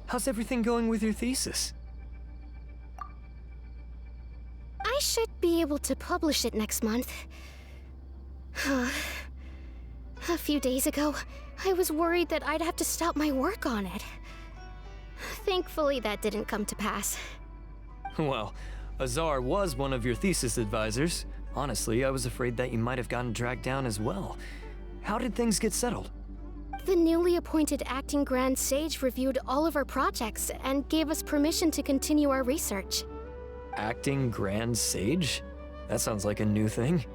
How's everything going with your thesis? I should be able to publish it next month. A few days ago, I was worried that I'd have to stop my work on it. Thankfully, that didn't come to pass. Well, Azar was one of your thesis advisors. Honestly, I was afraid that you might have gotten dragged down as well. How did things get settled? The newly appointed acting Grand Sage reviewed all of our projects and gave us permission to continue our research. Acting Grand Sage? That sounds like a new thing.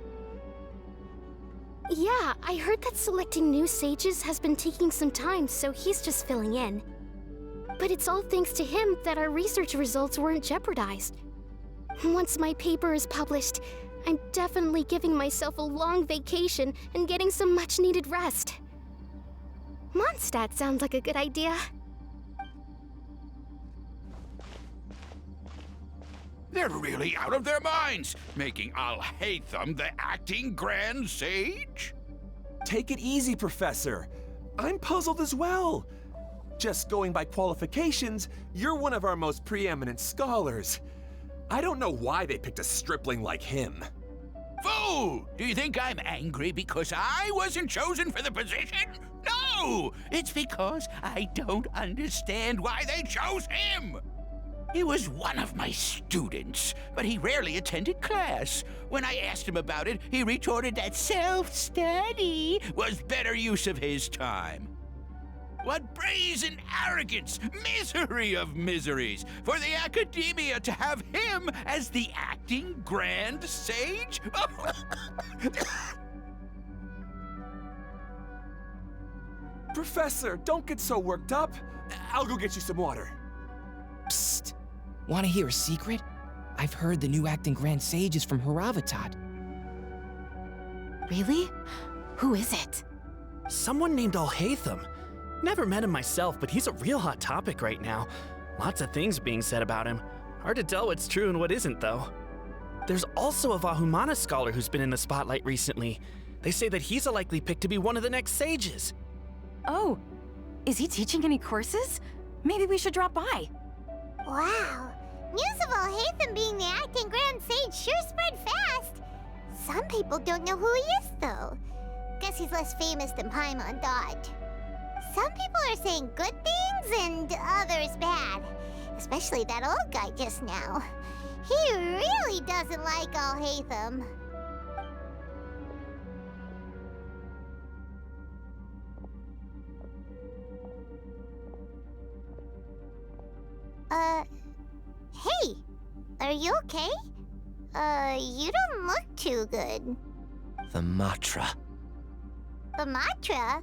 Yeah, I heard that selecting new sages has been taking some time, so he's just filling in. But it's all thanks to him that our research results weren't jeopardized. Once my paper is published, I'm definitely giving myself a long vacation and getting some much-needed rest. Mondstadt sounds like a good idea. They're really out of their minds, making Alhaitham the acting Grand Sage? Take it easy, Professor. I'm puzzled as well. Just going by qualifications, you're one of our most preeminent scholars. I don't know why they picked a stripling like him. Fool! Do you think I'm angry because I wasn't chosen for the position? No! It's because I don't understand why they chose him! He was one of my students, but he rarely attended class. When I asked him about it, he retorted that self-study was better use of his time. What brazen arrogance, misery of miseries, for the academia to have him as the acting Grand Sage? Professor, don't get so worked up. I'll go get you some water. Psst. Want to hear a secret? I've heard the new acting Grand Sage is from Haravatat. Really? Who is it? Someone named Alhaitham. Never met him myself, but he's a real hot topic right now. Lots of things being said about him. Hard to tell what's true and what isn't, though. There's also a Vahumana scholar who's been in the spotlight recently. They say that he's a likely pick to be one of the next sages. Oh, is he teaching any courses? Maybe we should drop by. Wow. News of Alhaitham being the acting Grand Sage sure spread fast. Some people don't know who he is, though. Guess he's less famous than Paimon Dodge. Some people are saying good things and others bad. Especially that old guy just now. He really doesn't like Alhaitham. Hey, are you okay? You don't look too good. The Matra. The Matra?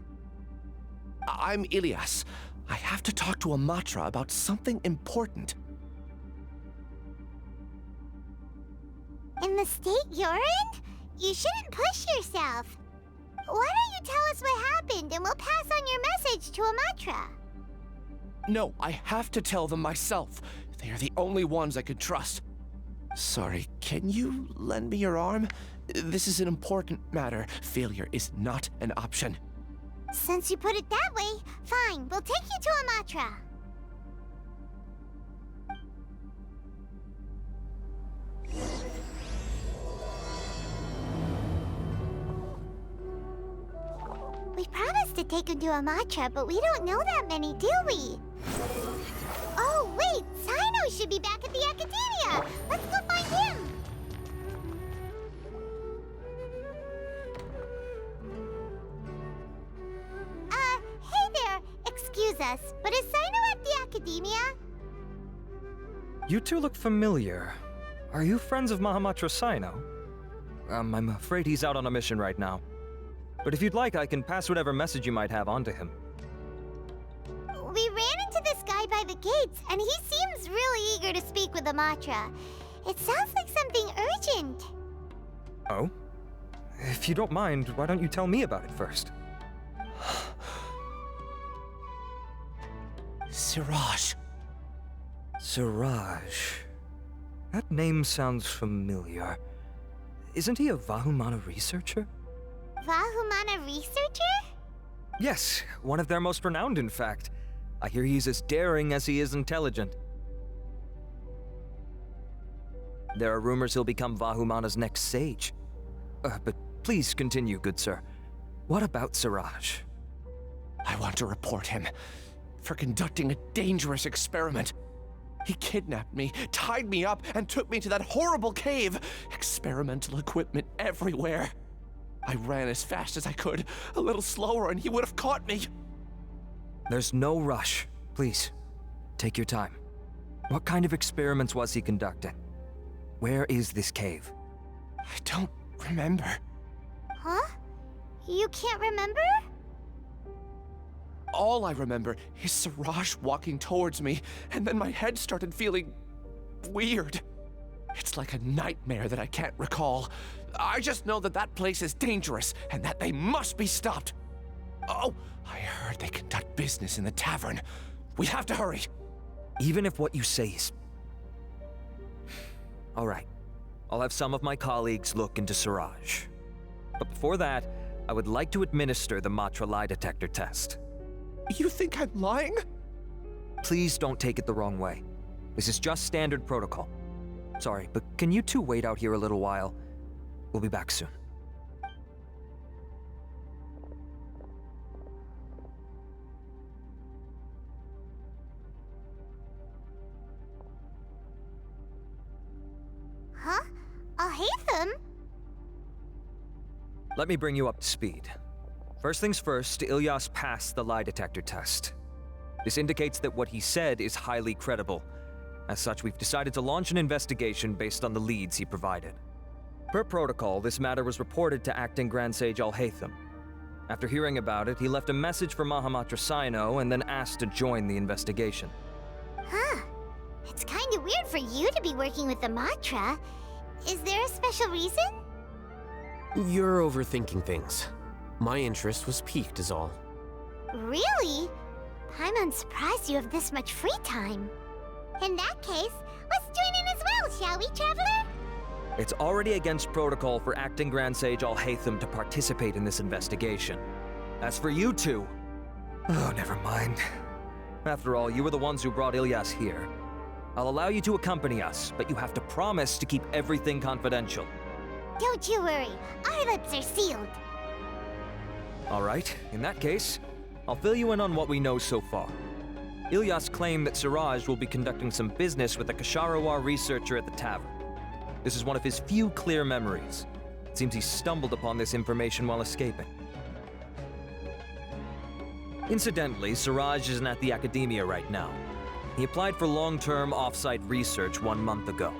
I'm Ilias. I have to talk to a Matra about something important. In the state you're in? You shouldn't push yourself. Why don't you tell us what happened and we'll pass on your message to a Matra? No, I have to tell them myself. They are the only ones I could trust. Sorry, can you lend me your arm? This is an important matter. Failure is not an option. Since you put it that way, fine, we'll take you to a Matra. We promised to take him to a Matra, but we don't know that many, do we? Oh, wait! Sino should be back at the Academia! Let's go find him! Hey there! Excuse us, but is Sino at the Academia? You two look familiar. Are you friends of Mahamatra Sino? I'm afraid he's out on a mission right now. But if you'd like, I can pass whatever message you might have on to him. We ran into this guy by the gates, and he seems really eager to speak with the Matra. It sounds like something urgent. Oh? If you don't mind, why don't you tell me about it first? Siraj. Siraj. That name sounds familiar. Isn't he a Vahumana researcher? Vahumana researcher? Yes, one of their most renowned, in fact. I hear he's as daring as he is intelligent. There are rumors he'll become Vahumana's next sage. But please continue, good sir. What about Siraj? I want to report him for conducting a dangerous experiment. He kidnapped me, tied me up, and took me to that horrible cave. Experimental equipment everywhere. I ran as fast as I could, a little slower, and he would have caught me. There's no rush. Please, take your time. What kind of experiments was he conducting? Where is this cave? I don't remember. Huh? You can't remember? All I remember is Siraj walking towards me, and then my head started feeling weird. It's like a nightmare that I can't recall. I just know that that place is dangerous, and that they must be stopped. Oh, I heard they conduct business in the tavern. We have to hurry. Even if what you say is... All right. I'll have some of my colleagues look into Siraj. But before that, I would like to administer the Matra lie detector test. You think I'm lying? Please don't take it the wrong way. This is just standard protocol. Sorry, but can you two wait out here a little while? We'll be back soon. Huh? Alhaitham? Let me bring you up to speed. First things first, Ilyas passed the lie detector test. This indicates that what he said is highly credible. As such, we've decided to launch an investigation based on the leads he provided. Per protocol, this matter was reported to Acting Grand Sage Alhaitham. After hearing about it, he left a message for Mahamatra Sino and then asked to join the investigation. Huh. It's kind of weird for you to be working with the Matra. Is there a special reason? You're overthinking things. My interest was piqued is all. Really? I'm surprised you have this much free time. In that case, let's join in as well, shall we, Traveler? It's already against protocol for Acting Grand Sage Alhaitham to participate in this investigation. As for you two... Oh, never mind. After all, you were the ones who brought Ilyas here. I'll allow you to accompany us, but you have to promise to keep everything confidential. Don't you worry, our lips are sealed. All right, in that case, I'll fill you in on what we know so far. Ilyas claimed that Siraj will be conducting some business with a Kasharawar researcher at the tavern. This is one of his few clear memories. It seems he stumbled upon this information while escaping. Incidentally, Siraj isn't at the academia right now. He applied for long-term off-site research 1 month ago.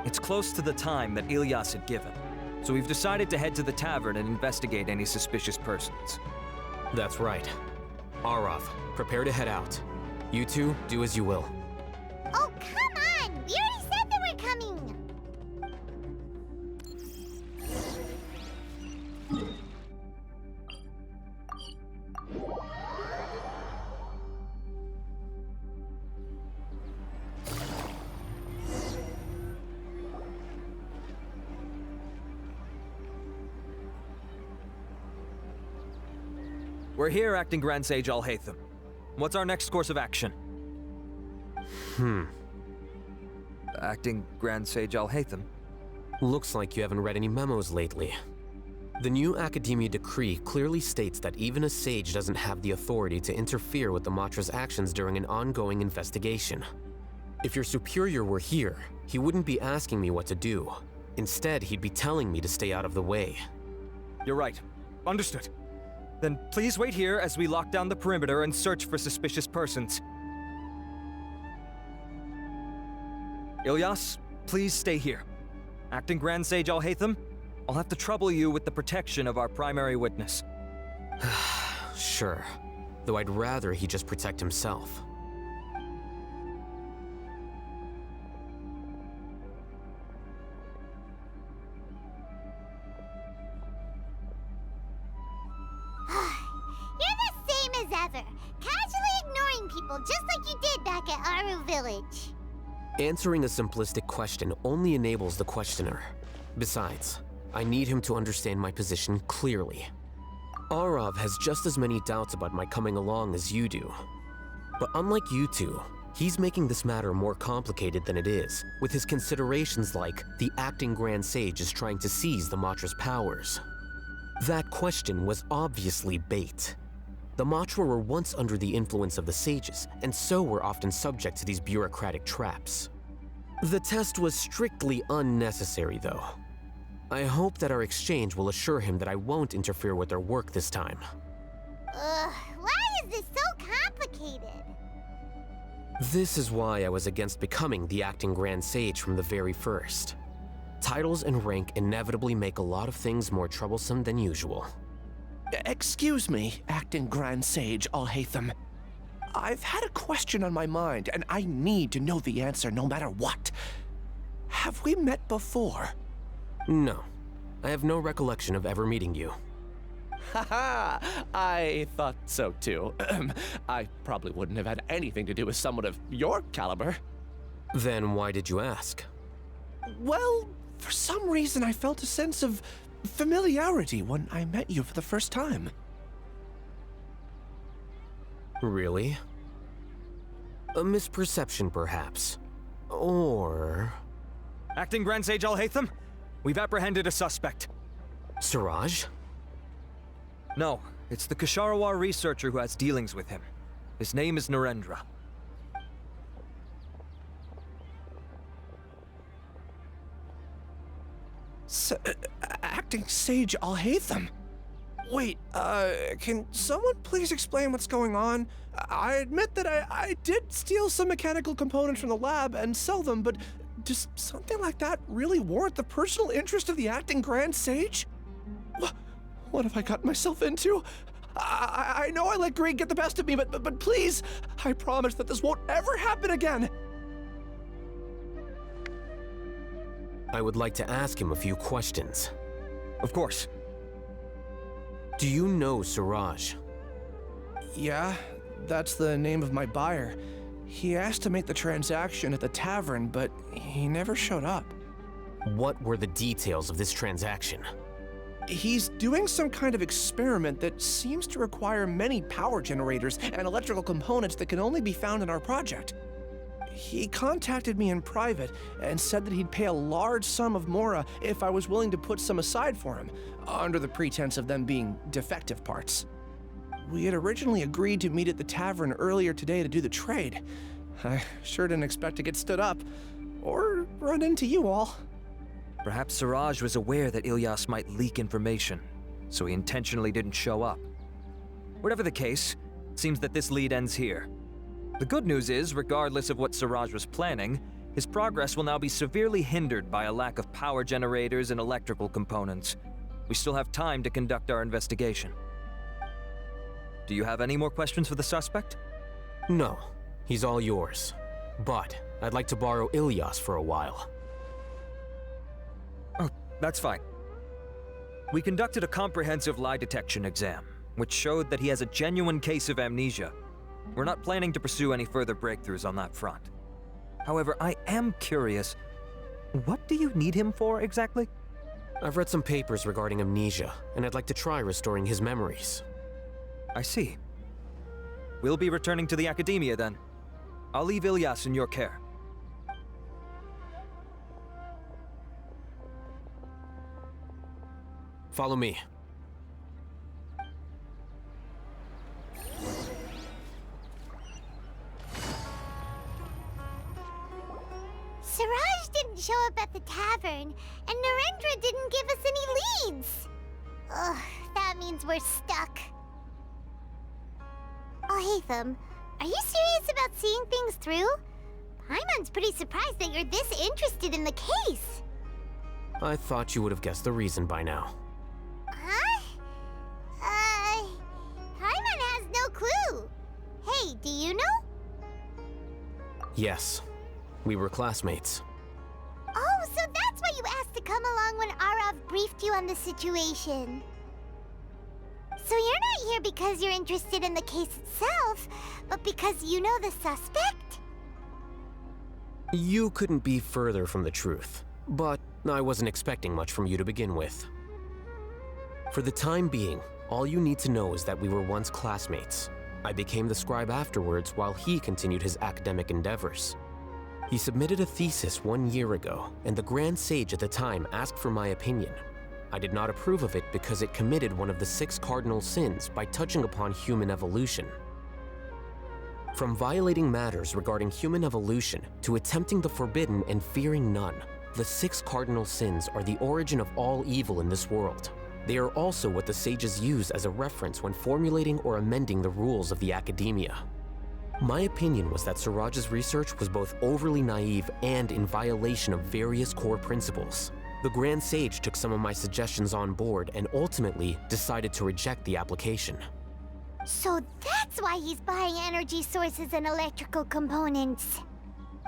It's close to the time that Ilyas had given, so we've decided to head to the tavern and investigate any suspicious persons. That's right. Arav, prepare to head out. You two, do as you will. Oh, come on! We already said that we're coming! We're here, Acting Grand Sage Alhaitham. What's our next course of action? Acting Grand Sage Alhaitham? Looks like you haven't read any memos lately. The new Academia decree clearly states that even a sage doesn't have the authority to interfere with the Matra's actions during an ongoing investigation. If your superior were here, he wouldn't be asking me what to do. Instead, he'd be telling me to stay out of the way. You're right. Understood. Then please wait here as we lock down the perimeter and search for suspicious persons. Ilyas, please stay here. Acting Grand Sage Alhaitham, I'll have to trouble you with the protection of our primary witness. Sure, though I'd rather he just protect himself. You're the same as ever, casually ignoring people just like you did back at Aru Village. Answering a simplistic question only enables the questioner. Besides, I need him to understand my position clearly. Arav has just as many doubts about my coming along as you do. But unlike you two, he's making this matter more complicated than it is, with his considerations like the acting Grand Sage is trying to seize the Matra's powers. That question was obviously bait. The Matra were once under the influence of the sages, and so were often subject to these bureaucratic traps. The test was strictly unnecessary, though. I hope that our exchange will assure him that I won't interfere with their work this time. Ugh, why is this so complicated? This is why I was against becoming the acting Grand Sage from the very first. Titles and rank inevitably make a lot of things more troublesome than usual. Excuse me, acting Grand Sage Alhaitham. I've had a question on my mind, and I need to know the answer no matter what. Have we met before? No. I have no recollection of ever meeting you. Haha, I thought so too. I probably wouldn't have had anything to do with someone of your caliber. Then why did you ask? Well, for some reason I felt a sense of familiarity when I met you for the first time. Really? A misperception, perhaps. Or... Acting Grand Sage Alhaitham, we've apprehended a suspect. Siraj? No, it's the Ksharawar researcher who has dealings with him. His name is Narendra. Acting Sage Alhaitham? Wait, can someone please explain what's going on? I admit that I did steal some mechanical components from the lab and sell them, but does something like that really warrant the personal interest of the acting Grand Sage? What have I gotten myself into? I know I let greed get the best of me, but please, I promise that this won't ever happen again. I would like to ask him a few questions. Of course. Do you know Siraj? Yeah, that's the name of my buyer. He asked to make the transaction at the tavern, but he never showed up. What were the details of this transaction? He's doing some kind of experiment that seems to require many power generators and electrical components that can only be found in our project. He contacted me in private and said that he'd pay a large sum of Mora if I was willing to put some aside for him, under the pretense of them being defective parts. We had originally agreed to meet at the tavern earlier today to do the trade. I sure didn't expect to get stood up, or run into you all. Perhaps Siraj was aware that Ilyas might leak information, so he intentionally didn't show up. Whatever the case, it seems that this lead ends here. The good news is, regardless of what Siraj was planning, his progress will now be severely hindered by a lack of power generators and electrical components. We still have time to conduct our investigation. Do you have any more questions for the suspect? No, he's all yours. But I'd like to borrow Ilyas for a while. Oh, that's fine. We conducted a comprehensive lie detection exam, which showed that he has a genuine case of amnesia. We're not planning to pursue any further breakthroughs on that front. However, I am curious, what do you need him for exactly? I've read some papers regarding amnesia, and I'd like to try restoring his memories. I see. We'll be returning to the Academia then. I'll leave Ilyas in your care. Follow me. Siraj didn't show up at the tavern, and Narendra didn't give us any leads. Ugh, that means we're stuck. Alhaitham, are you serious about seeing things through? Paimon's pretty surprised that you're this interested in the case. I thought you would have guessed the reason by now. Huh? Paimon has no clue. Hey, do you know? Yes, we were classmates. Oh, so that's why you asked to come along when Arav briefed you on the situation. So you're not here because you're interested in the case itself, but because you know the suspect? You couldn't be further from the truth, but I wasn't expecting much from you to begin with. For the time being, all you need to know is that we were once classmates. I became the scribe afterwards while he continued his academic endeavors. He submitted a thesis 1 year ago, and the Grand Sage at the time asked for my opinion. I did not approve of it because it committed one of the 6 cardinal sins by touching upon human evolution. From violating matters regarding human evolution to attempting the forbidden and fearing none, the 6 cardinal sins are the origin of all evil in this world. They are also what the sages use as a reference when formulating or amending the rules of the academia. My opinion was that Suraj's research was both overly naive and in violation of various core principles. The Grand Sage took some of my suggestions on board and ultimately decided to reject the application. So that's why he's buying energy sources and electrical components.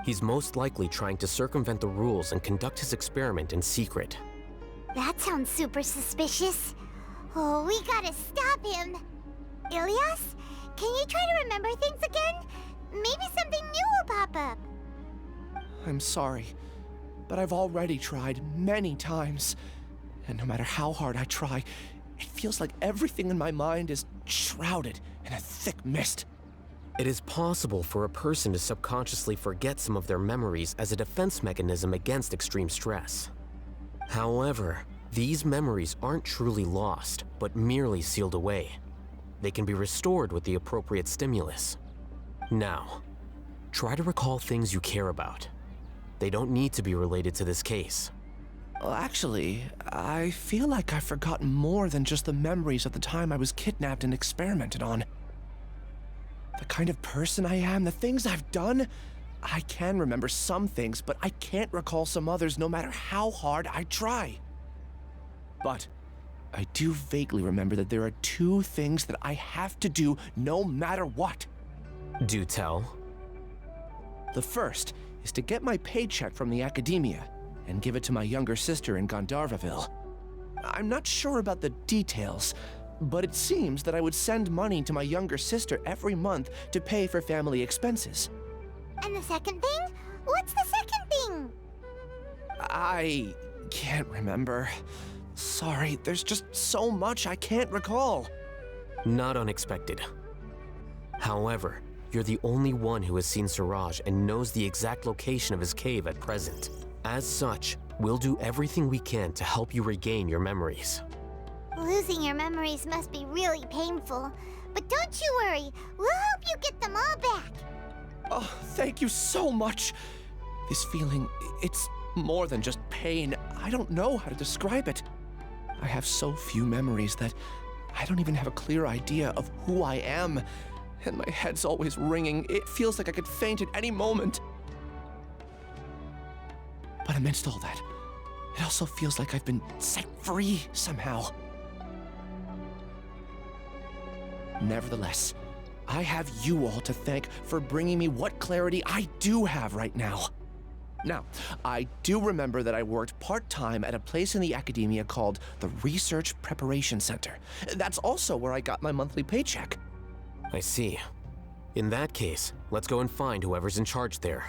He's most likely trying to circumvent the rules and conduct his experiment in secret. That sounds super suspicious. Oh, we gotta stop him. Ilias, can you try to remember things again? Maybe something new will pop up. I'm sorry, but I've already tried many times. And no matter how hard I try, it feels like everything in my mind is shrouded in a thick mist. It is possible for a person to subconsciously forget some of their memories as a defense mechanism against extreme stress. However, these memories aren't truly lost, but merely sealed away. They can be restored with the appropriate stimulus. Now, try to recall things you care about. They don't need to be related to this case. Well, actually, I feel like I've forgotten more than just the memories of the time I was kidnapped and experimented on. The kind of person I am, the things I've done, I can remember some things, but I can't recall some others no matter how hard I try. But I do vaguely remember that there are 2 things that I have to do no matter what. Do tell. The first is to get my paycheck from the academia and give it to my younger sister in Gandharvaville. I'm not sure about the details, but it seems that I would send money to my younger sister every month to pay for family expenses. And the second thing? What's the second thing? I can't remember. Sorry, there's just so much I can't recall. Not unexpected. However, you're the only one who has seen Suraj and knows the exact location of his cave at present. As such, we'll do everything we can to help you regain your memories. Losing your memories must be really painful. But don't you worry, we'll help you get them all back. Oh, thank you so much. This feeling, it's more than just pain. I don't know how to describe it. I have so few memories that I don't even have a clear idea of who I am. And my head's always ringing. It feels like I could faint at any moment. But amidst all that, it also feels like I've been set free somehow. Nevertheless, I have you all to thank for bringing me what clarity I do have right now. Now, I do remember that I worked part-time at a place in the academia called the Research Preparation Center. That's also where I got my monthly paycheck. I see. In that case, let's go and find whoever's in charge there.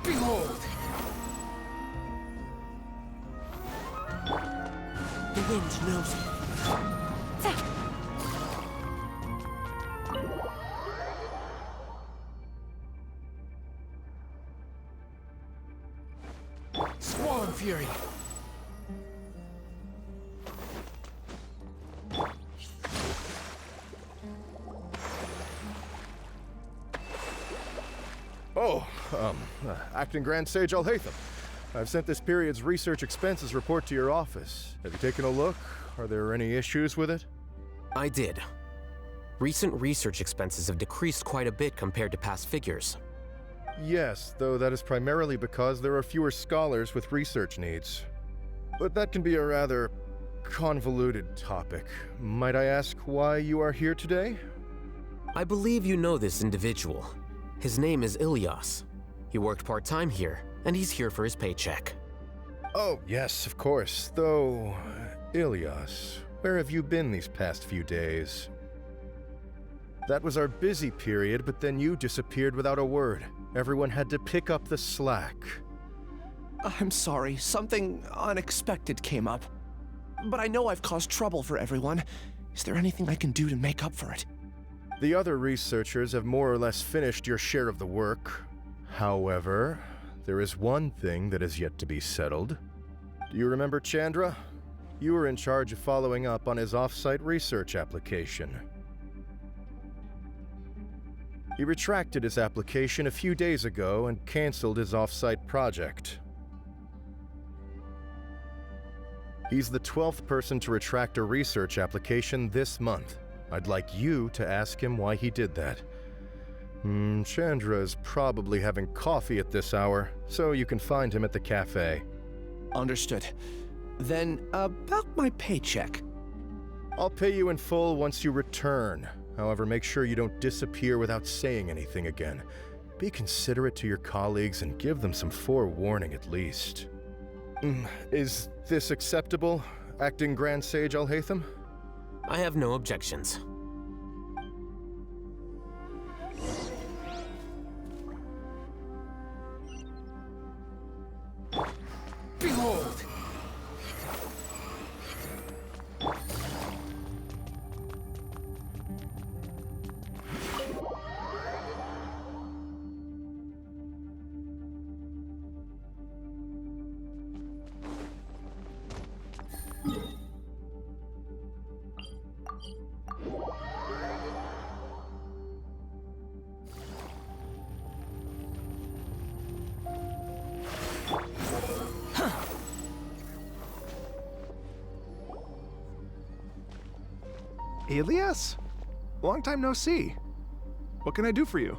Behold! The wind knows me. Swarm Fury! Oh, Acting Grand Sage Alhaitham. I've sent this period's research expenses report to your office. Have you taken a look? Are there any issues with it? I did. Recent research expenses have decreased quite a bit compared to past figures. Yes, though that is primarily because there are fewer scholars with research needs. But that can be a rather convoluted topic. Might I ask why you are here today? I believe you know this individual. His name is Ilyas. He worked part-time here, and he's here for his paycheck. Oh, yes, of course. Though, Ilyas, where have you been these past few days? That was our busy period, but then you disappeared without a word. Everyone had to pick up the slack. I'm sorry, something unexpected came up. But I know I've caused trouble for everyone. Is there anything I can do to make up for it? The other researchers have more or less finished your share of the work. However, there is one thing that is yet to be settled. Do you remember Chandra? You were in charge of following up on his off-site research application. He retracted his application a few days ago and canceled his off-site project. He's the 12th person to retract a research application this month. I'd like you to ask him why he did that. Chandra is probably having coffee at this hour, so you can find him at the cafe. Understood. Then, about my paycheck. I'll pay you in full once you return. However, make sure you don't disappear without saying anything again. Be considerate to your colleagues and give them some forewarning at least. Is this acceptable, Acting Grand Sage Alhaitham? I have no objections. Behold! Ilyas? Long time no see. What can I do for you?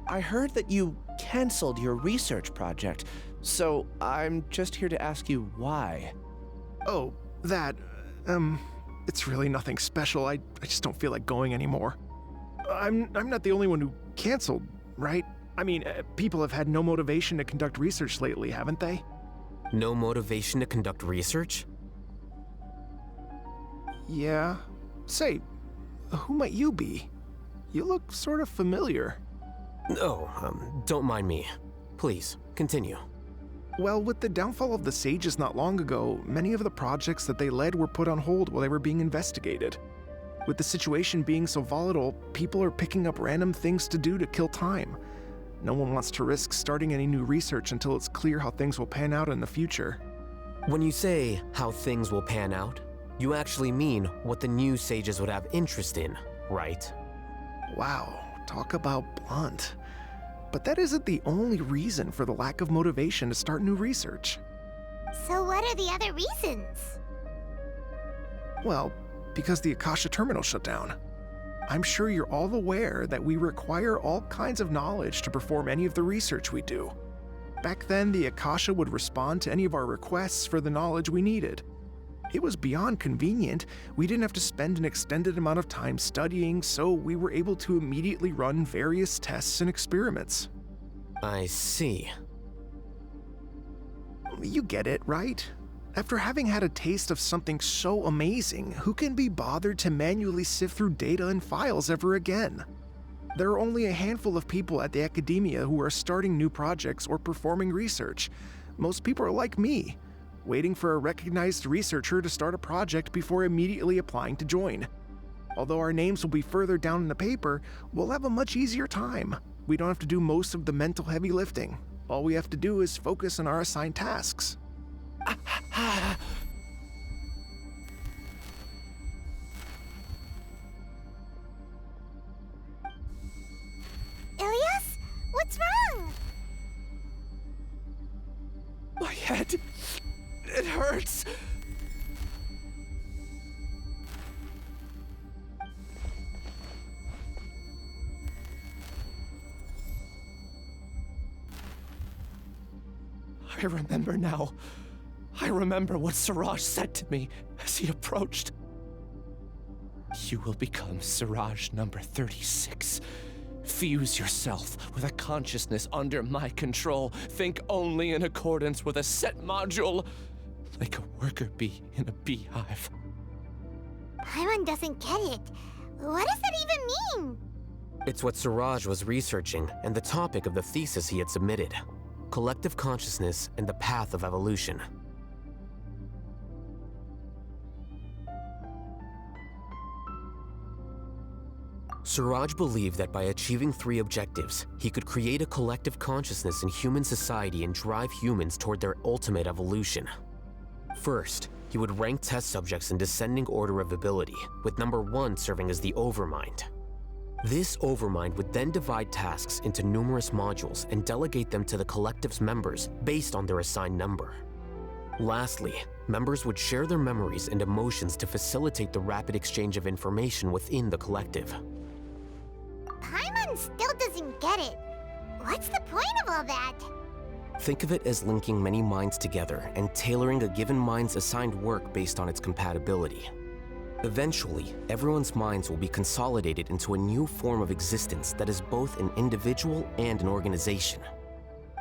I heard that you canceled your research project, so I'm just here to ask you why. Oh, that, it's really nothing special. I just don't feel like going anymore. I'm not the only one who canceled, right? I mean, people have had no motivation to conduct research lately, haven't they? No motivation to conduct research? Yeah. Say, who might you be? You look sort of familiar. Oh, don't mind me. Please, continue. Well, with the downfall of the Sages not long ago, many of the projects that they led were put on hold while they were being investigated. With the situation being so volatile, people are picking up random things to do to kill time. No one wants to risk starting any new research until it's clear how things will pan out in the future. When you say how things will pan out, you actually mean what the new sages would have interest in, right? Wow, talk about blunt. But that isn't the only reason for the lack of motivation to start new research. So what are the other reasons? Well, because the Akasha terminal shut down. I'm sure you're all aware that we require all kinds of knowledge to perform any of the research we do. Back then, the Akasha would respond to any of our requests for the knowledge we needed. It was beyond convenient. We didn't have to spend an extended amount of time studying, so we were able to immediately run various tests and experiments. I see. You get it, right? After having had a taste of something so amazing, who can be bothered to manually sift through data and files ever again? There are only a handful of people at the academia who are starting new projects or performing research. Most people are like me, waiting for a recognized researcher to start a project before immediately applying to join. Although our names will be further down in the paper, we'll have a much easier time. We don't have to do most of the mental heavy lifting. All we have to do is focus on our assigned tasks. Ilyas? What's wrong? My head... it hurts. I remember now. I remember what Siraj said to me as he approached. You will become Siraj number 36. Fuse yourself with a consciousness under my control. Think only in accordance with a set module, like a worker bee in a beehive. Paimon doesn't get it. What does that even mean? It's what Siraj was researching and the topic of the thesis he had submitted. Collective consciousness and the path of evolution. Siraj believed that by achieving 3 objectives, he could create a collective consciousness in human society and drive humans toward their ultimate evolution. First, he would rank test subjects in descending order of ability, with number 1 serving as the Overmind. This Overmind would then divide tasks into numerous modules and delegate them to the collective's members based on their assigned number. Lastly, members would share their memories and emotions to facilitate the rapid exchange of information within the collective. Paimon still doesn't get it. What's the point of all that? Think of it as linking many minds together and tailoring a given mind's assigned work based on its compatibility. Eventually, everyone's minds will be consolidated into a new form of existence that is both an individual and an organization.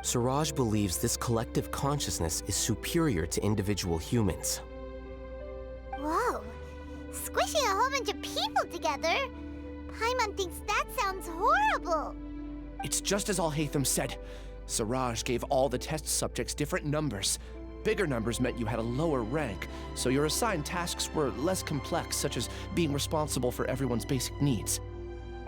Siraj believes this collective consciousness is superior to individual humans. Whoa. Squishing a whole bunch of people together? Paimon thinks that sounds horrible. It's just as Alhaitham said. Siraj gave all the test subjects different numbers. Bigger numbers meant you had a lower rank, so your assigned tasks were less complex, such as being responsible for everyone's basic needs.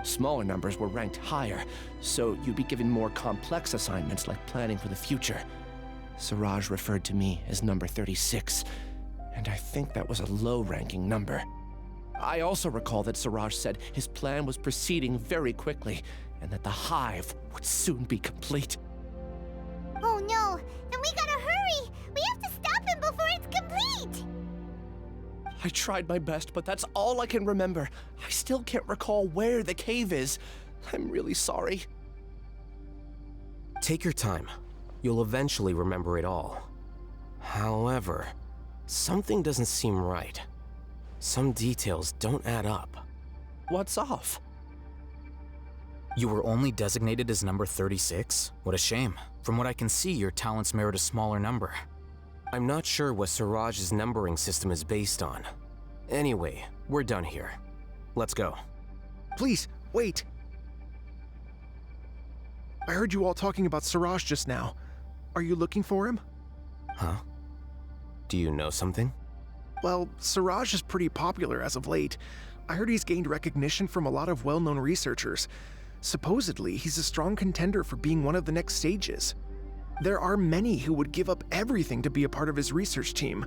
Smaller numbers were ranked higher, so you'd be given more complex assignments like planning for the future. Siraj referred to me as number 36, and I think that was a low-ranking number. I also recall that Siraj said his plan was proceeding very quickly, and that the hive would soon be complete. Oh no, then we gotta hurry! We have to stop him before it's complete! I tried my best, but that's all I can remember. I still can't recall where the cave is. I'm really sorry. Take your time. You'll eventually remember it all. However, something doesn't seem right. Some details don't add up. What's off? You were only designated as number 36? What a shame. From what I can see, your talents merit a smaller number. I'm not sure what Siraj's numbering system is based on. Anyway, we're done here. Let's go. Please, wait. I heard you all talking about Siraj just now. Are you looking for him? Huh? Do you know something? Well, Siraj is pretty popular as of late. I heard he's gained recognition from a lot of well-known researchers. Supposedly, he's a strong contender for being one of the next sages. There are many who would give up everything to be a part of his research team.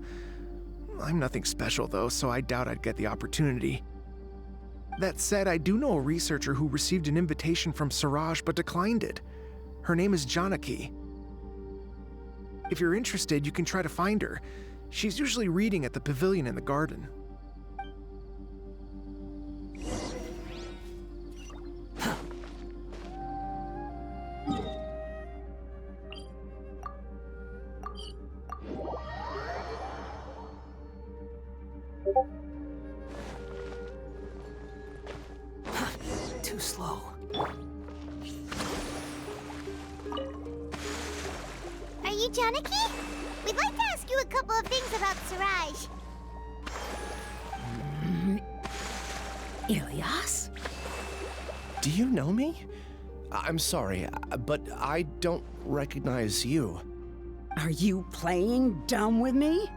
I'm nothing special though, so I doubt I'd get the opportunity. That said, I do know a researcher who received an invitation from Siraj but declined it. Her name is Janaki. If you're interested, you can try to find her. She's usually reading at the pavilion in the garden. Too slow. Are you Janaki? We'd like to ask you a couple of things about Siraj. Ilyas? Do you know me? I'm sorry, but I don't recognize you. Are you playing dumb with me?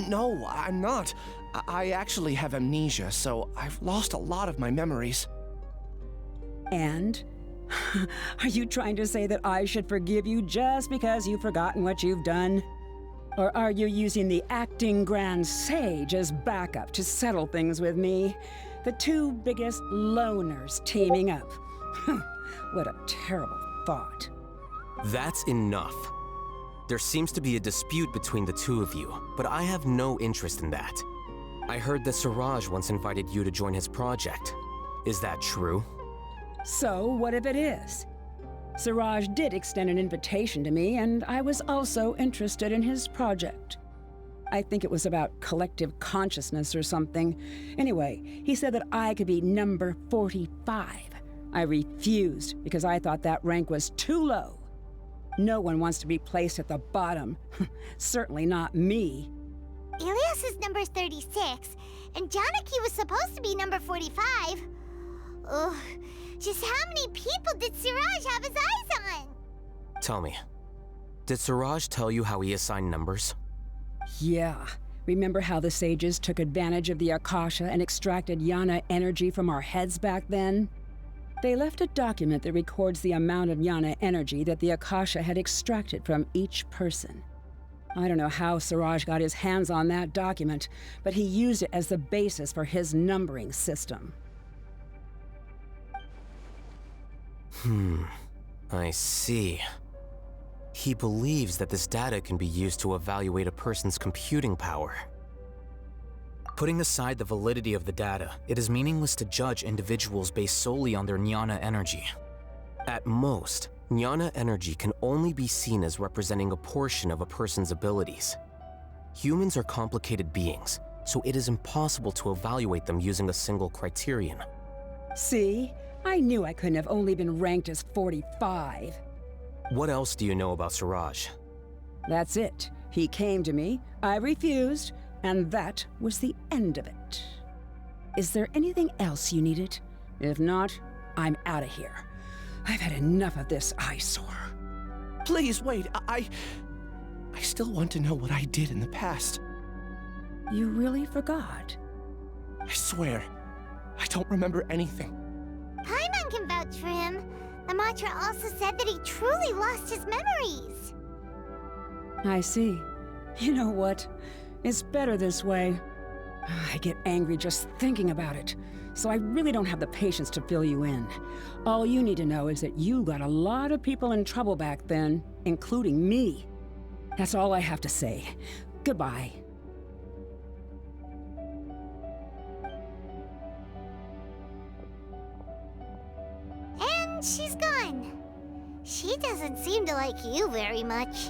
No, I'm not. I actually have amnesia, so I've lost a lot of my memories. And? Are you trying to say that I should forgive you just because you've forgotten what you've done? Or are you using the acting Grand Sage as backup to settle things with me? The two biggest loners teaming up. What a terrible thought. That's enough. There seems to be a dispute between the two of you, but I have no interest in that. I heard that Siraj once invited you to join his project. Is that true? So, what if it is? Siraj did extend an invitation to me, and I was also interested in his project. I think it was about collective consciousness or something. Anyway, he said that I could be number 45. I refused because I thought that rank was too low. No one wants to be placed at the bottom. Certainly not me. Ilias is number 36, and Janaki was supposed to be number 45. Ugh, just how many people did Siraj have his eyes on? Tell me, did Siraj tell you how he assigned numbers? Yeah. Remember how the sages took advantage of the Akasha and extracted Yana energy from our heads back then? They left a document that records the amount of Yana energy that the Akasha had extracted from each person. I don't know how Siraj got his hands on that document, but he used it as the basis for his numbering system. I see. He believes that this data can be used to evaluate a person's computing power. Putting aside the validity of the data, it is meaningless to judge individuals based solely on their Jnana energy. At most, Jnana energy can only be seen as representing a portion of a person's abilities. Humans are complicated beings, so it is impossible to evaluate them using a single criterion. See? I knew I couldn't have only been ranked as 45. What else do you know about Siraj? That's it. He came to me, I refused, and that was the end of it. Is there anything else you needed? If not, I'm out of here. I've had enough of this eyesore. Please, wait. I still want to know what I did in the past. You really forgot? I swear, I don't remember anything. Paimon can vouch for him. The mantra also said that he truly lost his memories. I see. You know what? It's better this way. I get angry just thinking about it, so I really don't have the patience to fill you in. All you need to know is that you got a lot of people in trouble back then, including me. That's all I have to say. Goodbye. And she's gone. She doesn't seem to like you very much.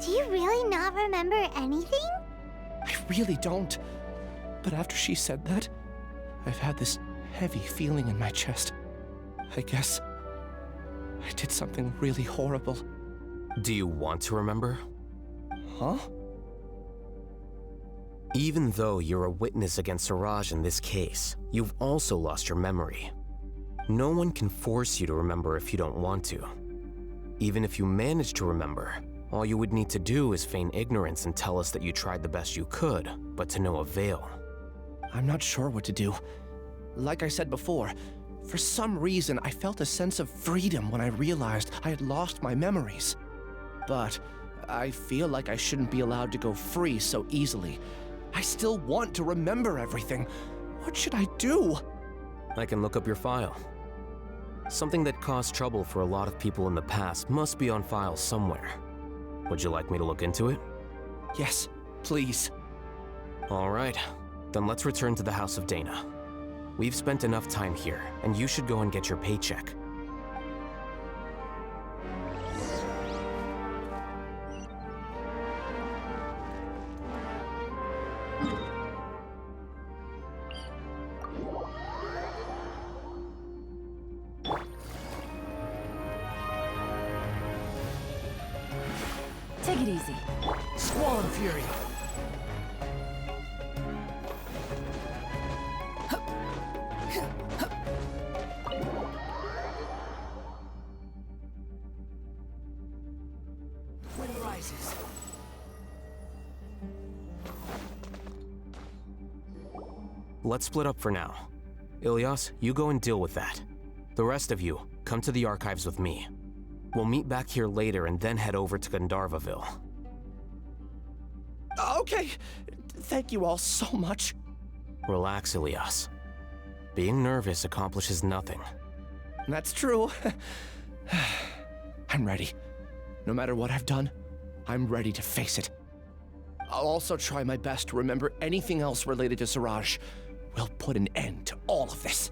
Do you really not remember anything? I really don't. But after she said that, I've had this heavy feeling in my chest. I guess I did something really horrible. Do you want to remember? Huh? Even though you're a witness against Siraj in this case, you've also lost your memory. No one can force you to remember if you don't want to. Even if you manage to remember, all you would need to do is feign ignorance and tell us that you tried the best you could, but to no avail. I'm not sure what to do. Like I said before, for some reason I felt a sense of freedom when I realized I had lost my memories. But I feel like I shouldn't be allowed to go free so easily. I still want to remember everything. What should I do? I can look up your file. Something that caused trouble for a lot of people in the past must be on file somewhere. Would you like me to look into it? Yes, please. All right, then let's return to the House of Dana. We've spent enough time here, and you should go and get your paycheck. Take it easy. Squall and Fury. Wind rises. Let's split up for now. Ilyas, you go and deal with that. The rest of you, come to the archives with me. We'll meet back here later and then head over to Gandharvaville. Okay. Thank you all so much. Relax, Ilyas. Being nervous accomplishes nothing. That's true. I'm ready. No matter what I've done, I'm ready to face it. I'll also try my best to remember anything else related to Siraj. We'll put an end to all of this.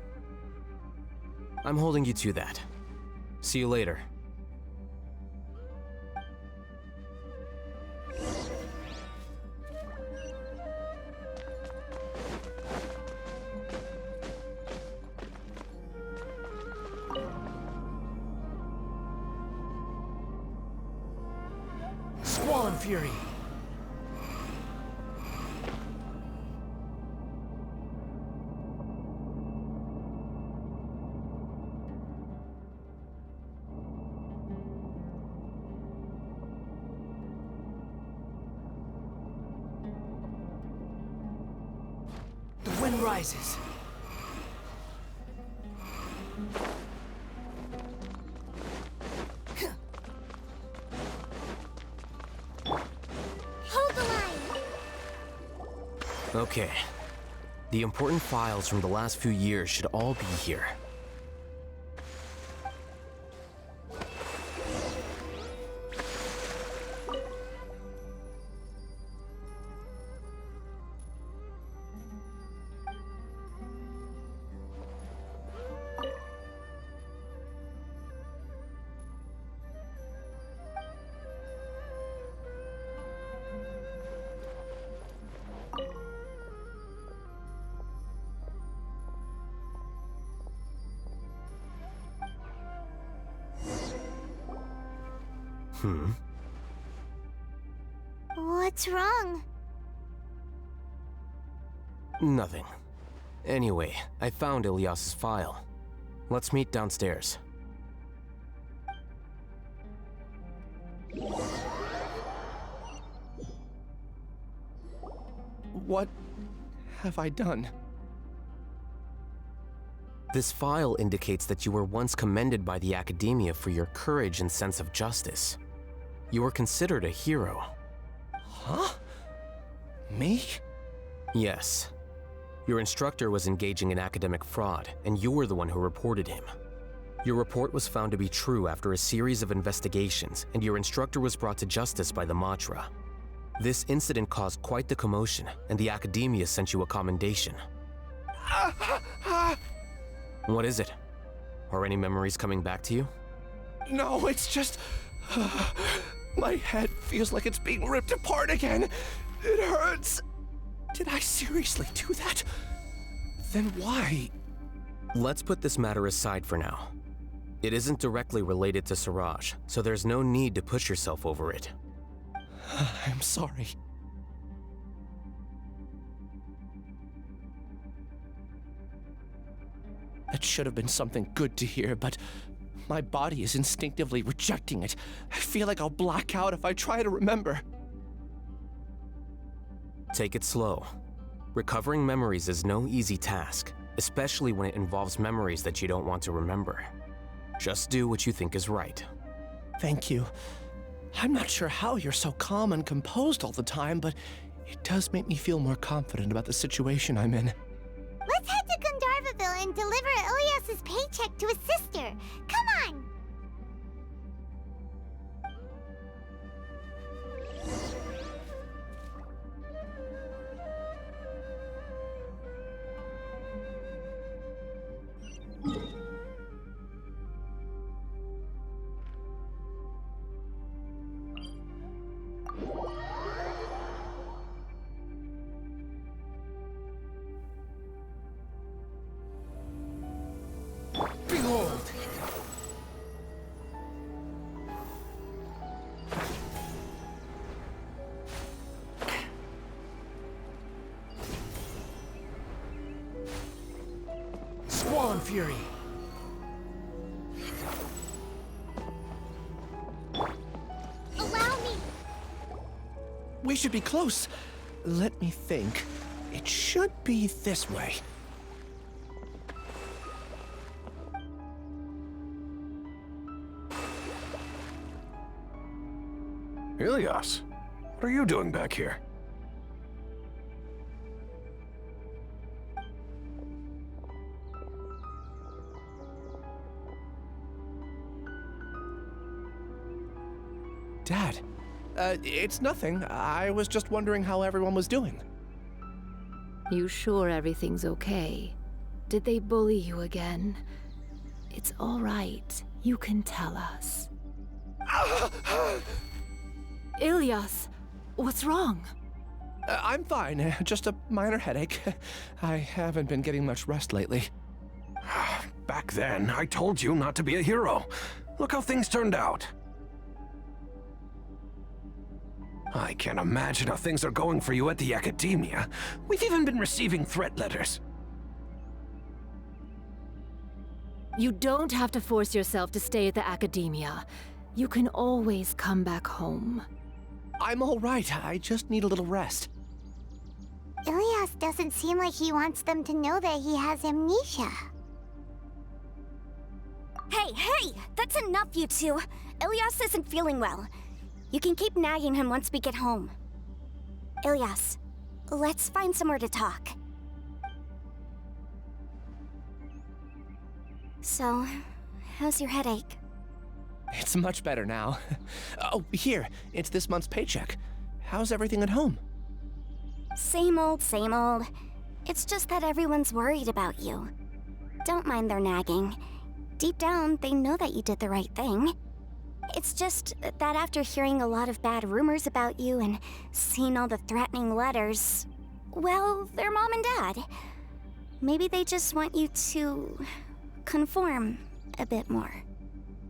I'm holding you to that. See you later. Fury! The wind rises. Hold the line! Okay. The important files from the last few years should all be here. What's wrong? Nothing. Anyway, I found Ilyas's file. Let's meet downstairs. What have I done? This file indicates that you were once commended by the Academia for your courage and sense of justice. You were considered a hero. Huh? Me? Yes. Your instructor was engaging in academic fraud, and you were the one who reported him. Your report was found to be true after a series of investigations, and your instructor was brought to justice by the Matra. This incident caused quite the commotion, and the Academia sent you a commendation. What is it? Are any memories coming back to you? No, it's just... my head feels like it's being ripped apart again. It hurts. Did I seriously do that? Then why? Let's put this matter aside for now. It isn't directly related to Siraj, so there's no need to push yourself over it. I'm sorry. That should have been something good to hear, but my body is instinctively rejecting it. I feel like I'll black out if I try to remember. Take it slow. Recovering memories is no easy task, especially when it involves memories that you don't want to remember. Just do what you think is right. Thank you. I'm not sure how you're so calm and composed all the time, but it does make me feel more confident about the situation I'm in. Let's head to Gandharvaville and deliver Ilyas's paycheck to his sister. Come on! Behold! Swan Fury! Allow me! We should be close. Let me think. It should be this way. Ilyas, what are you doing back here? Dad, it's nothing. I was just wondering how everyone was doing. You sure everything's okay? Did they bully you again? It's all right. You can tell us. Ilyas, what's wrong? I'm fine. Just a minor headache. I haven't been getting much rest lately. Back then, I told you not to be a hero. Look how things turned out. I can't imagine how things are going for you at the Academia. We've even been receiving threat letters. You don't have to force yourself to stay at the Academia. You can always come back home. I'm all right. I just need a little rest. Ilias doesn't seem like he wants them to know that he has amnesia. Hey! That's enough, you two. Ilias isn't feeling well. You can keep nagging him once we get home. Ilias, let's find somewhere to talk. So, how's your headache? It's much better now. Oh, here. It's this month's paycheck. How's everything at home? Same old, same old. It's just that everyone's worried about you. Don't mind their nagging. Deep down, they know that you did the right thing. It's just that after hearing a lot of bad rumors about you and seeing all the threatening letters, well, they're mom and dad. Maybe they just want you to conform a bit more.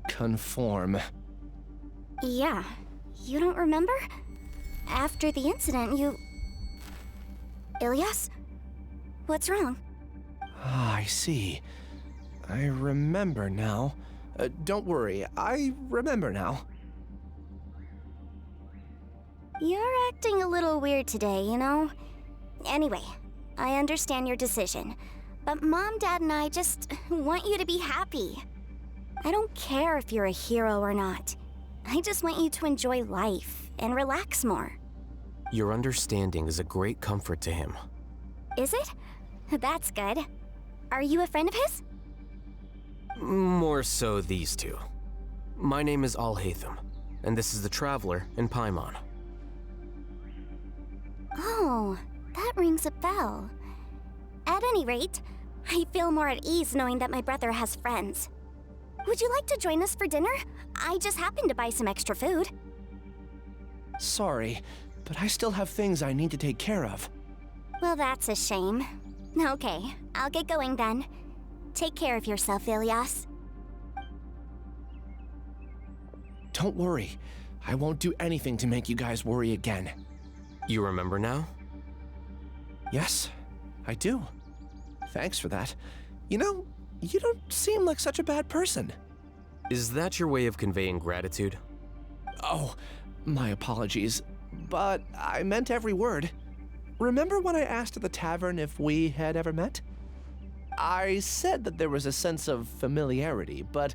Conform. Yeah. You don't remember? After the incident, you... Ilias? What's wrong? Ah, I see. I remember now. Don't worry, I remember now. You're acting a little weird today, you know? Anyway, I understand your decision, but Mom, Dad, and I just want you to be happy. I don't care if you're a hero or not. I just want you to enjoy life and relax more. Your understanding is a great comfort to him. Is it? That's good. Are you a friend of his? More so these two. My name is Alhaitham, and this is the Traveler in Paimon. Oh, that rings a bell. At any rate, I feel more at ease knowing that my brother has friends. Would you like to join us for dinner? I just happened to buy some extra food. Sorry, but I still have things I need to take care of. Well, that's a shame. Okay, I'll get going then. Take care of yourself, Ilias. Don't worry. I won't do anything to make you guys worry again. You remember now? Yes, I do. Thanks for that. You know, you don't seem like such a bad person. Is that your way of conveying gratitude? Oh, my apologies. But I meant every word. Remember when I asked at the tavern if we had ever met? I said that there was a sense of familiarity, but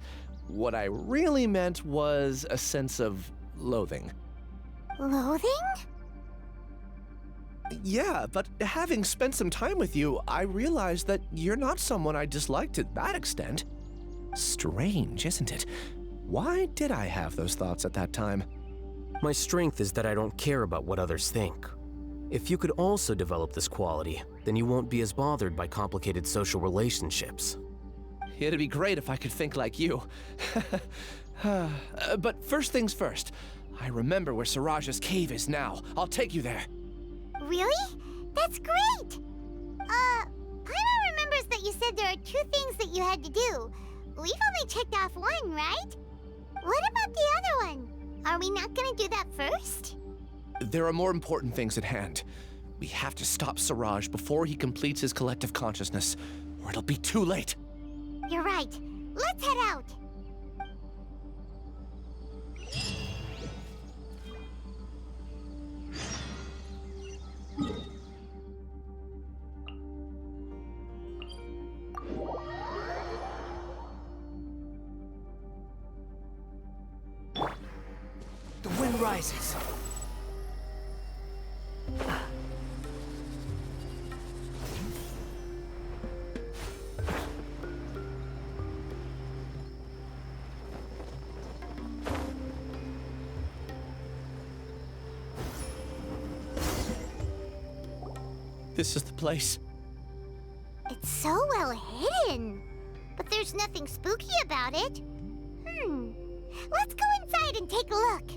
what I really meant was a sense of loathing. Loathing? Yeah, but having spent some time with you, I realized that you're not someone I dislike to that extent. Strange, isn't it? Why did I have those thoughts at that time? My strength is that I don't care about what others think. If you could also develop this quality, then you won't be as bothered by complicated social relationships. It'd be great if I could think like you. But first things first, I remember where Siraj's cave is now. I'll take you there. Really? That's great! Paimon remembers that you said there are 2 things that you had to do. We've only checked off 1, right? What about the other one? Are we not gonna do that first? There are more important things at hand. We have to stop Siraj before he completes his collective consciousness, or it'll be too late. You're right. Let's head out. The wind rises. This is the place. It's so well hidden. But there's nothing spooky about it. Let's go inside and take a look.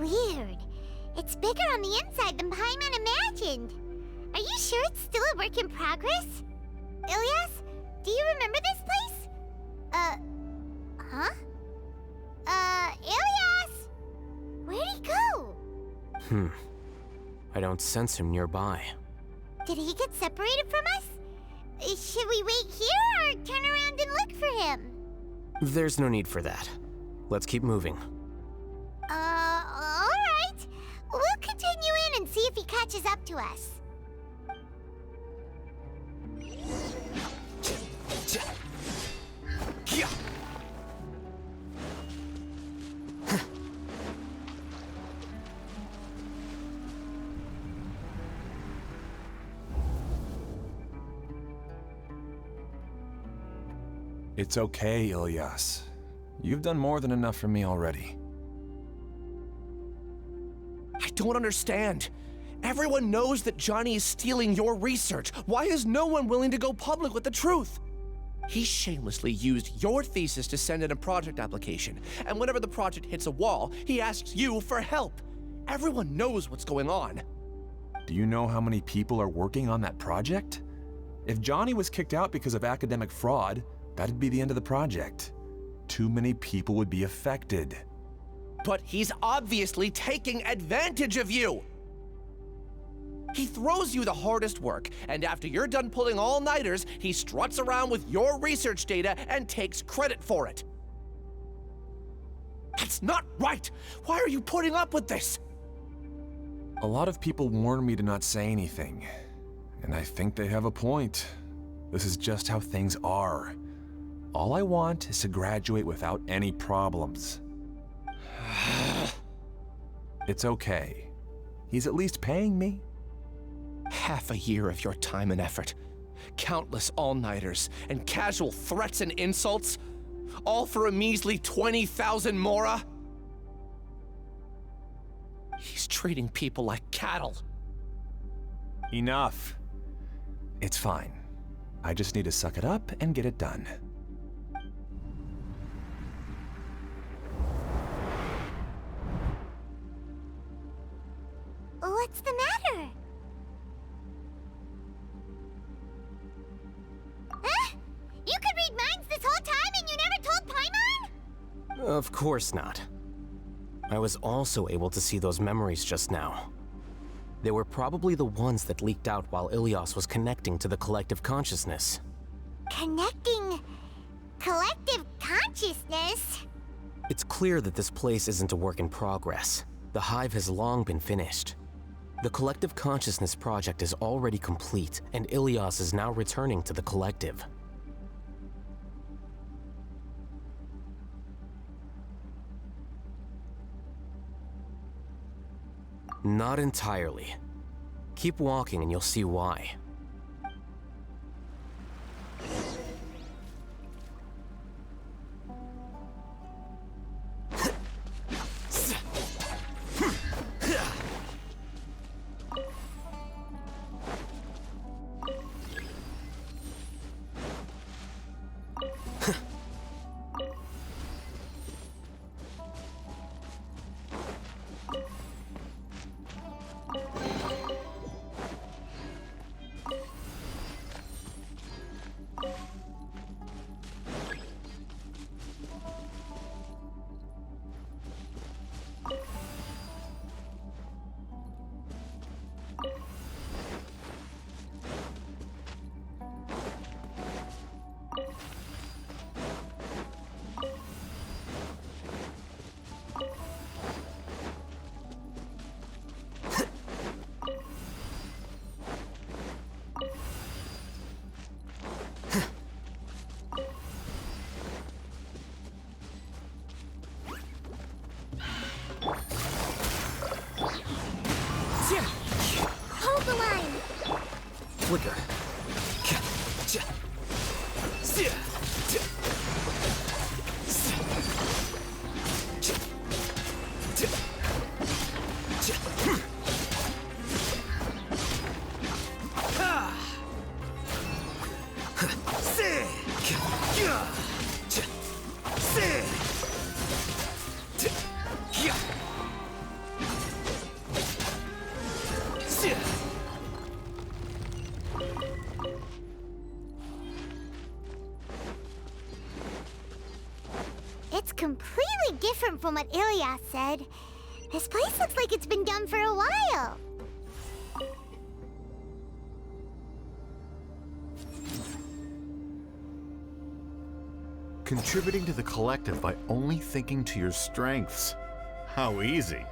Weird. It's bigger on the inside than Paimon imagined. Are you sure it's still a work in progress? Ilias, do you remember this place? Huh? Ilias! Where'd he go? I don't sense him nearby. Did he get separated from us? Should we wait here or turn around and look for him? There's no need for that. Let's keep moving. Alright. We'll continue in and see if he catches up to us. It's okay, Ilias. You've done more than enough for me already. I don't understand. Everyone knows that Johnny is stealing your research. Why is no one willing to go public with the truth? He shamelessly used your thesis to send in a project application, and whenever the project hits a wall, he asks you for help. Everyone knows what's going on. Do you know how many people are working on that project? If Johnny was kicked out because of academic fraud, that'd be the end of the project. Too many people would be affected. But he's obviously taking advantage of you! He throws you the hardest work, and after you're done pulling all-nighters, he struts around with your research data and takes credit for it. That's not right! Why are you putting up with this? A lot of people warn me to not say anything, and I think they have a point. This is just how things are. All I want is to graduate without any problems. It's okay. He's at least paying me. Half a year of your time and effort, countless all-nighters, and casual threats and insults, all for a measly 20,000 mora? He's treating people like cattle. Enough. It's fine. I just need to suck it up and get it done. What's the matter? Huh? You could read minds this whole time and you never told Paimon? Of course not. I was also able to see those memories just now. They were probably the ones that leaked out while Ilias was connecting to the collective consciousness. Connecting collective consciousness? It's clear that this place isn't a work in progress. The hive has long been finished. The collective consciousness project is already complete, and Ilias is now returning to the collective. Not entirely. Keep walking and you'll see why. Hold the line! Flicker. different from what Ilyas said. This place looks like it's been done for a while. Contributing to the collective by only thinking to your strengths. How easy.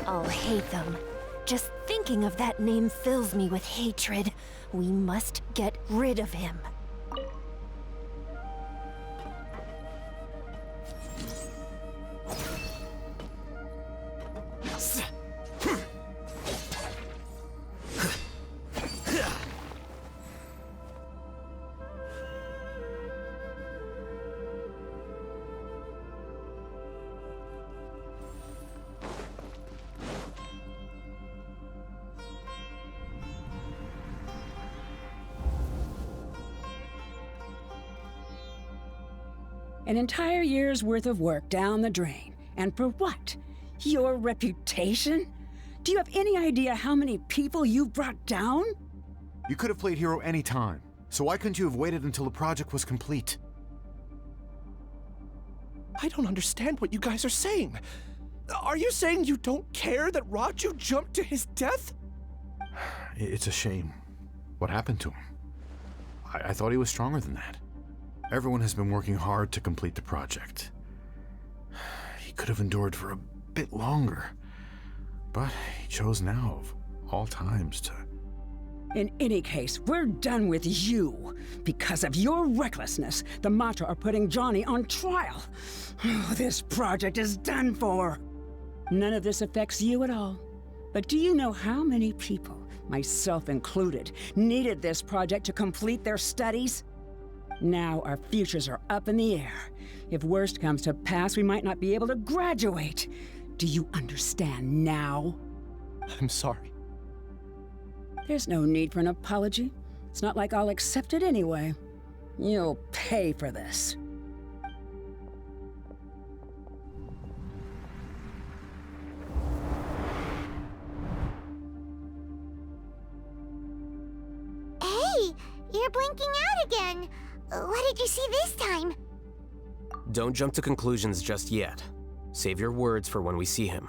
Alhaitham. Just thinking of that name fills me with hatred. We must get rid of him. An entire year's worth of work down the drain. And for what? Your reputation? Do you have any idea how many people you've brought down? You could have played hero any time, so why couldn't you have waited until the project was complete? I don't understand what you guys are saying. Are you saying you don't care that Raju jumped to his death? It's a shame. What happened to him? I thought he was stronger than that. Everyone has been working hard to complete the project. He could have endured for a bit longer, but he chose now, of all times, to... In any case, we're done with you. Because of your recklessness, the Matra are putting Johnny on trial. This project is done for. None of this affects you at all. But do you know how many people, myself included, needed this project to complete their studies? Now our futures are up in the air. If worst comes to pass, we might not be able to graduate. Do you understand now? I'm sorry. There's no need for an apology. It's not like I'll accept it anyway. You'll pay for this. Hey, you're blinking out again. What did you see this time? Don't jump to conclusions just yet. Save your words for when we see him.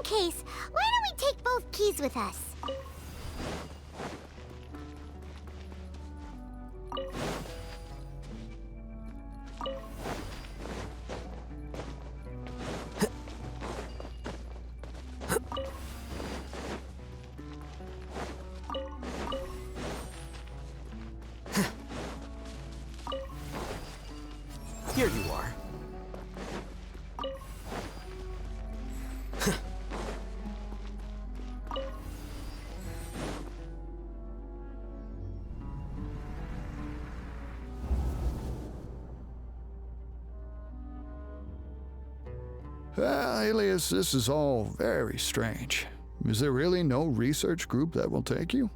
Case, why don't we take both keys with us? Here you are. Alias, this is all very strange. Is there really no research group that will take you?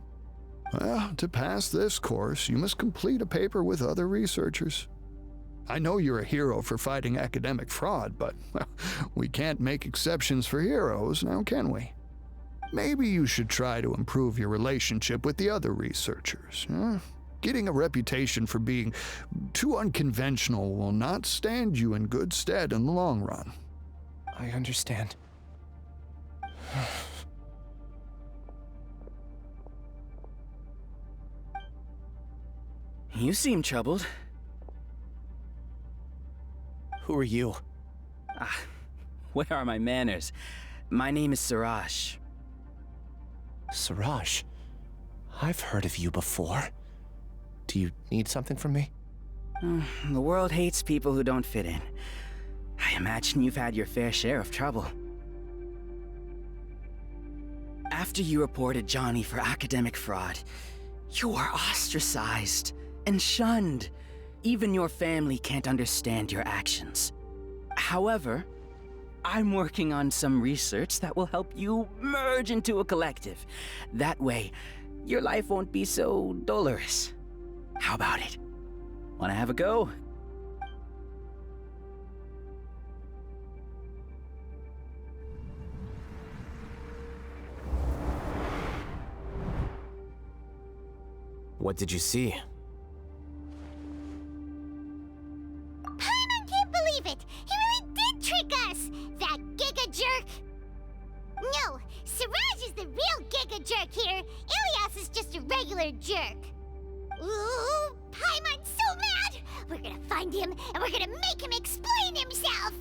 Well, to pass this course, you must complete a paper with other researchers. I know you're a hero for fighting academic fraud, but well, we can't make exceptions for heroes, now can we? Maybe you should try to improve your relationship with the other researchers. Getting a reputation for being too unconventional will not stand you in good stead in the long run. I understand. You seem troubled. Who are you? Where are my manners? My name is Siraj. Siraj? I've heard of you before. Do you need something from me? The world hates people who don't fit in. I imagine you've had your fair share of trouble. After you reported Johnny for academic fraud, you were ostracized and shunned. Even your family can't understand your actions. However, I'm working on some research that will help you merge into a collective. That way, your life won't be so dolorous. How about it? Wanna have a go? What did you see? Paimon can't believe it! He really did trick us! That giga jerk! No, Siraj is the real giga jerk here. Ilias is just a regular jerk. Ooh, Paimon's so mad! We're gonna find him and we're gonna make him explain himself!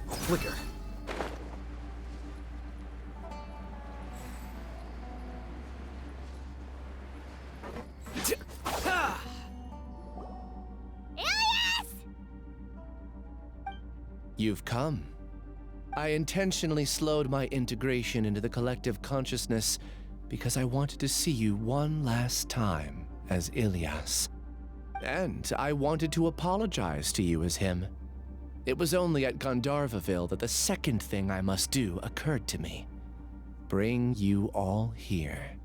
Flicker. You've come. I intentionally slowed my integration into the collective consciousness because I wanted to see you one last time as Ilias. And I wanted to apologize to you as him. It was only at Gandharvaville that the second thing I must do occurred to me. Bring you all here.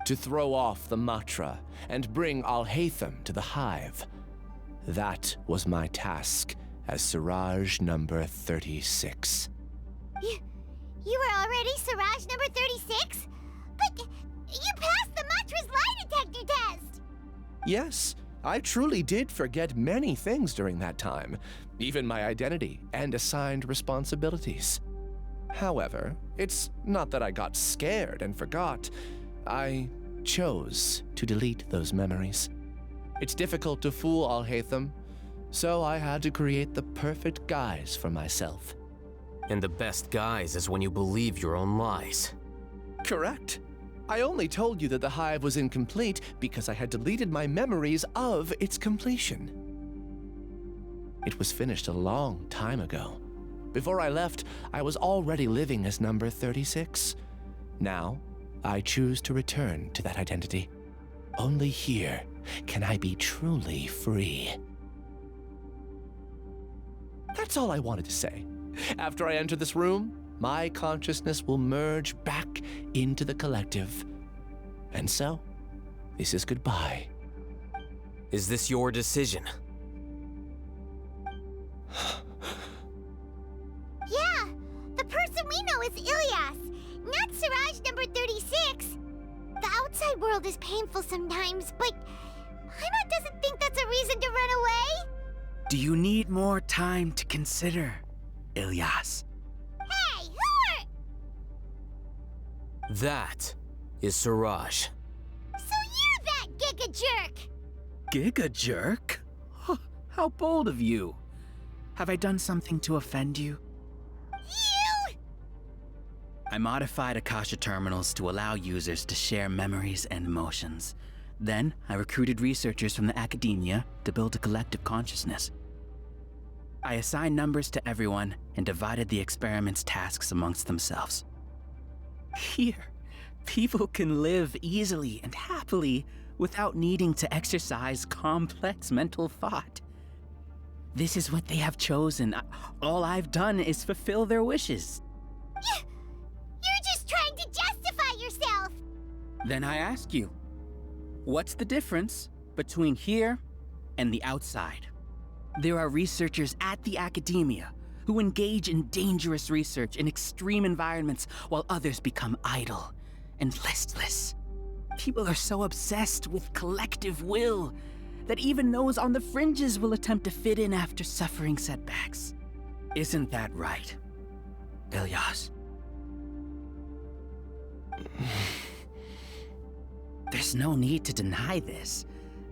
To throw off the Matra and bring Alhaitham to the Hive. That was my task as Siraj number 36. You were already Siraj number 36? But you passed the Matra's lie detector test! Yes, I truly did forget many things during that time, even my identity and assigned responsibilities. However, it's not that I got scared and forgot. I chose to delete those memories. It's difficult to fool Alhaitham, so I had to create the perfect guise for myself. And the best guise is when you believe your own lies. Correct. I only told you that the Hive was incomplete because I had deleted my memories of its completion. It was finished a long time ago. Before I left, I was already living as number 36. Now, I choose to return to that identity. Only here can I be truly free. That's all I wanted to say. After I enter this room, my consciousness will merge back into the collective. And so, this is goodbye. Is this your decision? Yeah, the person we know is Ilias, not Siraj number 36. The outside world is painful sometimes, but Paimon doesn't think that's a reason to run away. Do you need more time to consider, Ilias? Hey, who are... That is Siraj. So you're that giga jerk! Giga jerk? How bold of you. Have I done something to offend you? You! I modified Akasha terminals to allow users to share memories and emotions. Then, I recruited researchers from the academia to build a collective consciousness. I assigned numbers to everyone and divided the experiment's tasks amongst themselves. Here, people can live easily and happily without needing to exercise complex mental thought. This is what they have chosen. All I've done is fulfill their wishes. You're just trying to justify yourself! Then I ask you, what's the difference between here and the outside? There are researchers at the academia who engage in dangerous research in extreme environments while others become idle and listless. People are so obsessed with collective will that even those on the fringes will attempt to fit in after suffering setbacks. Isn't that right, Ilyas? There's no need to deny this,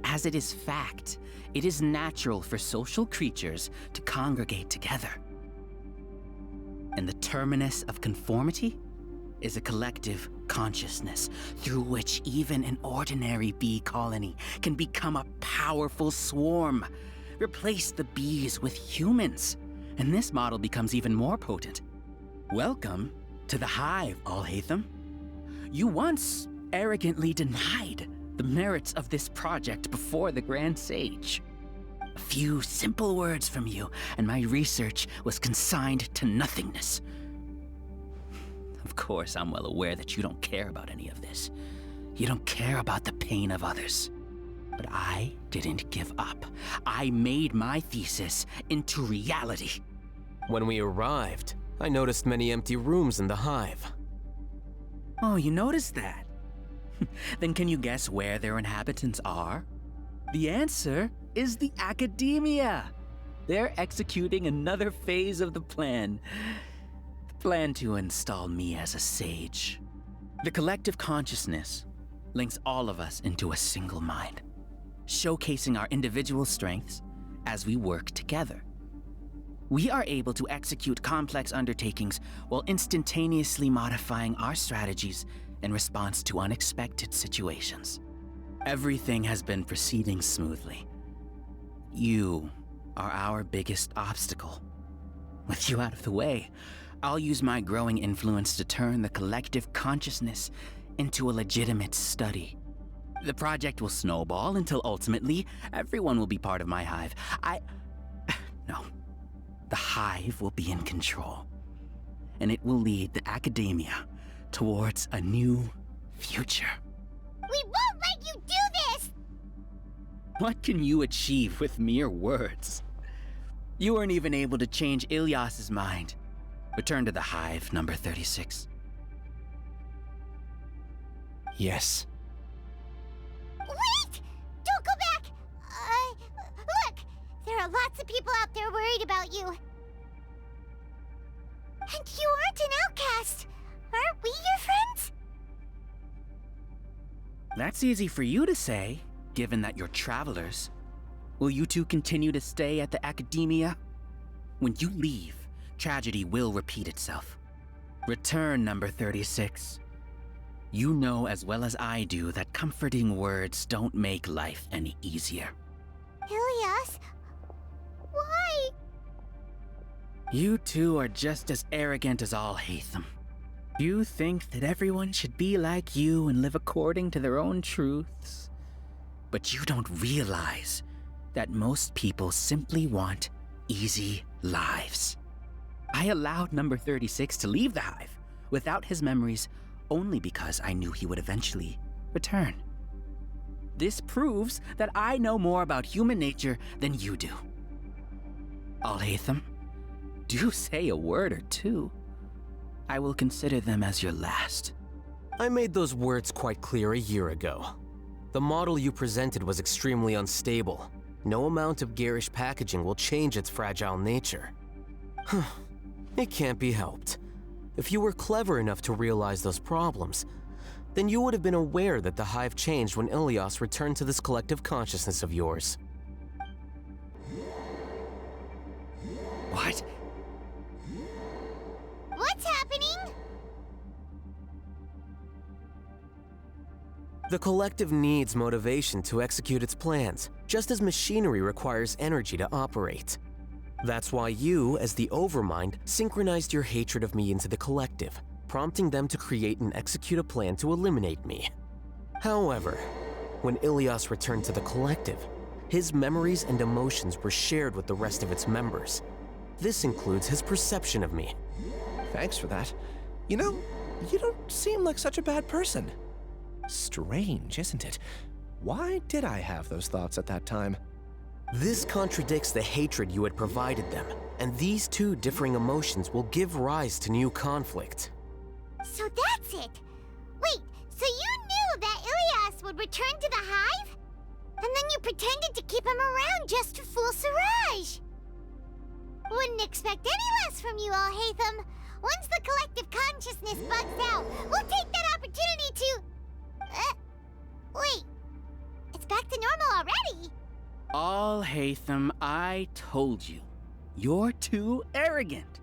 as it is fact. It is natural for social creatures to congregate together. And the terminus of conformity is a collective consciousness through which even an ordinary bee colony can become a powerful swarm. Replace the bees with humans, and this model becomes even more potent. Welcome to the Hive, Alhaitham. You once arrogantly denied the merits of this project before the Grand Sage. A few simple words from you, and my research was consigned to nothingness. Of course, I'm well aware that you don't care about any of this. You don't care about the pain of others. But I didn't give up. I made my thesis into reality. When we arrived, I noticed many empty rooms in the Hive. Oh, you noticed that? Then can you guess where their inhabitants are? The answer is the Academia. They're executing another phase of the plan. The plan to install me as a sage. The collective consciousness links all of us into a single mind, showcasing our individual strengths as we work together. We are able to execute complex undertakings while instantaneously modifying our strategies in response to unexpected situations. Everything has been proceeding smoothly. You are our biggest obstacle. With you out of the way, I'll use my growing influence to turn the collective consciousness into a legitimate study. The project will snowball until ultimately everyone will be part of my hive. No. The Hive will be in control, and it will lead the Academia towards a new future. We won't let you do this! What can you achieve with mere words? You weren't even able to change Ilyas's mind. Return to the Hive, number 36. Yes. Wait! Don't go back! Look! There are lots of people out there worried about you. And you aren't an outcast. Aren't we your friends? That's easy for you to say, given that you're travelers. Will you two continue to stay at the Academia? When you leave, tragedy will repeat itself. Return, number 36. You know as well as I do that comforting words don't make life any easier. Ilyas, why? You two are just as arrogant as Alhaitham. You think that everyone should be like you and live according to their own truths. But you don't realize that most people simply want easy lives. I allowed number 36 to leave the Hive without his memories only because I knew he would eventually return. This proves that I know more about human nature than you do. Alhaitham, do say a word or two. I will consider them as your last. I made those words quite clear a year ago. The model you presented was extremely unstable. No amount of garish packaging will change its fragile nature. It can't be helped. If you were clever enough to realize those problems, then you would have been aware that the Hive changed when Ilyas returned to this collective consciousness of yours. What? What's happening? The collective needs motivation to execute its plans, just as machinery requires energy to operate. That's why you, as the Overmind, synchronized your hatred of me into the collective, prompting them to create and execute a plan to eliminate me. However, when Ilyas returned to the collective, his memories and emotions were shared with the rest of its members. This includes his perception of me. Thanks for that. You know, you don't seem like such a bad person. Strange, isn't it? Why did I have those thoughts at that time? This contradicts the hatred you had provided them, and these two differing emotions will give rise to new conflict. So that's it. Wait, so you knew that Ilyas would return to the Hive? And then you pretended to keep him around just to fool Siraj. Wouldn't expect any less from you, Alhaitham. Once the collective consciousness bugs out, we'll take that opportunity to... wait. It's back to normal already. Alhaitham, I told you. You're too arrogant.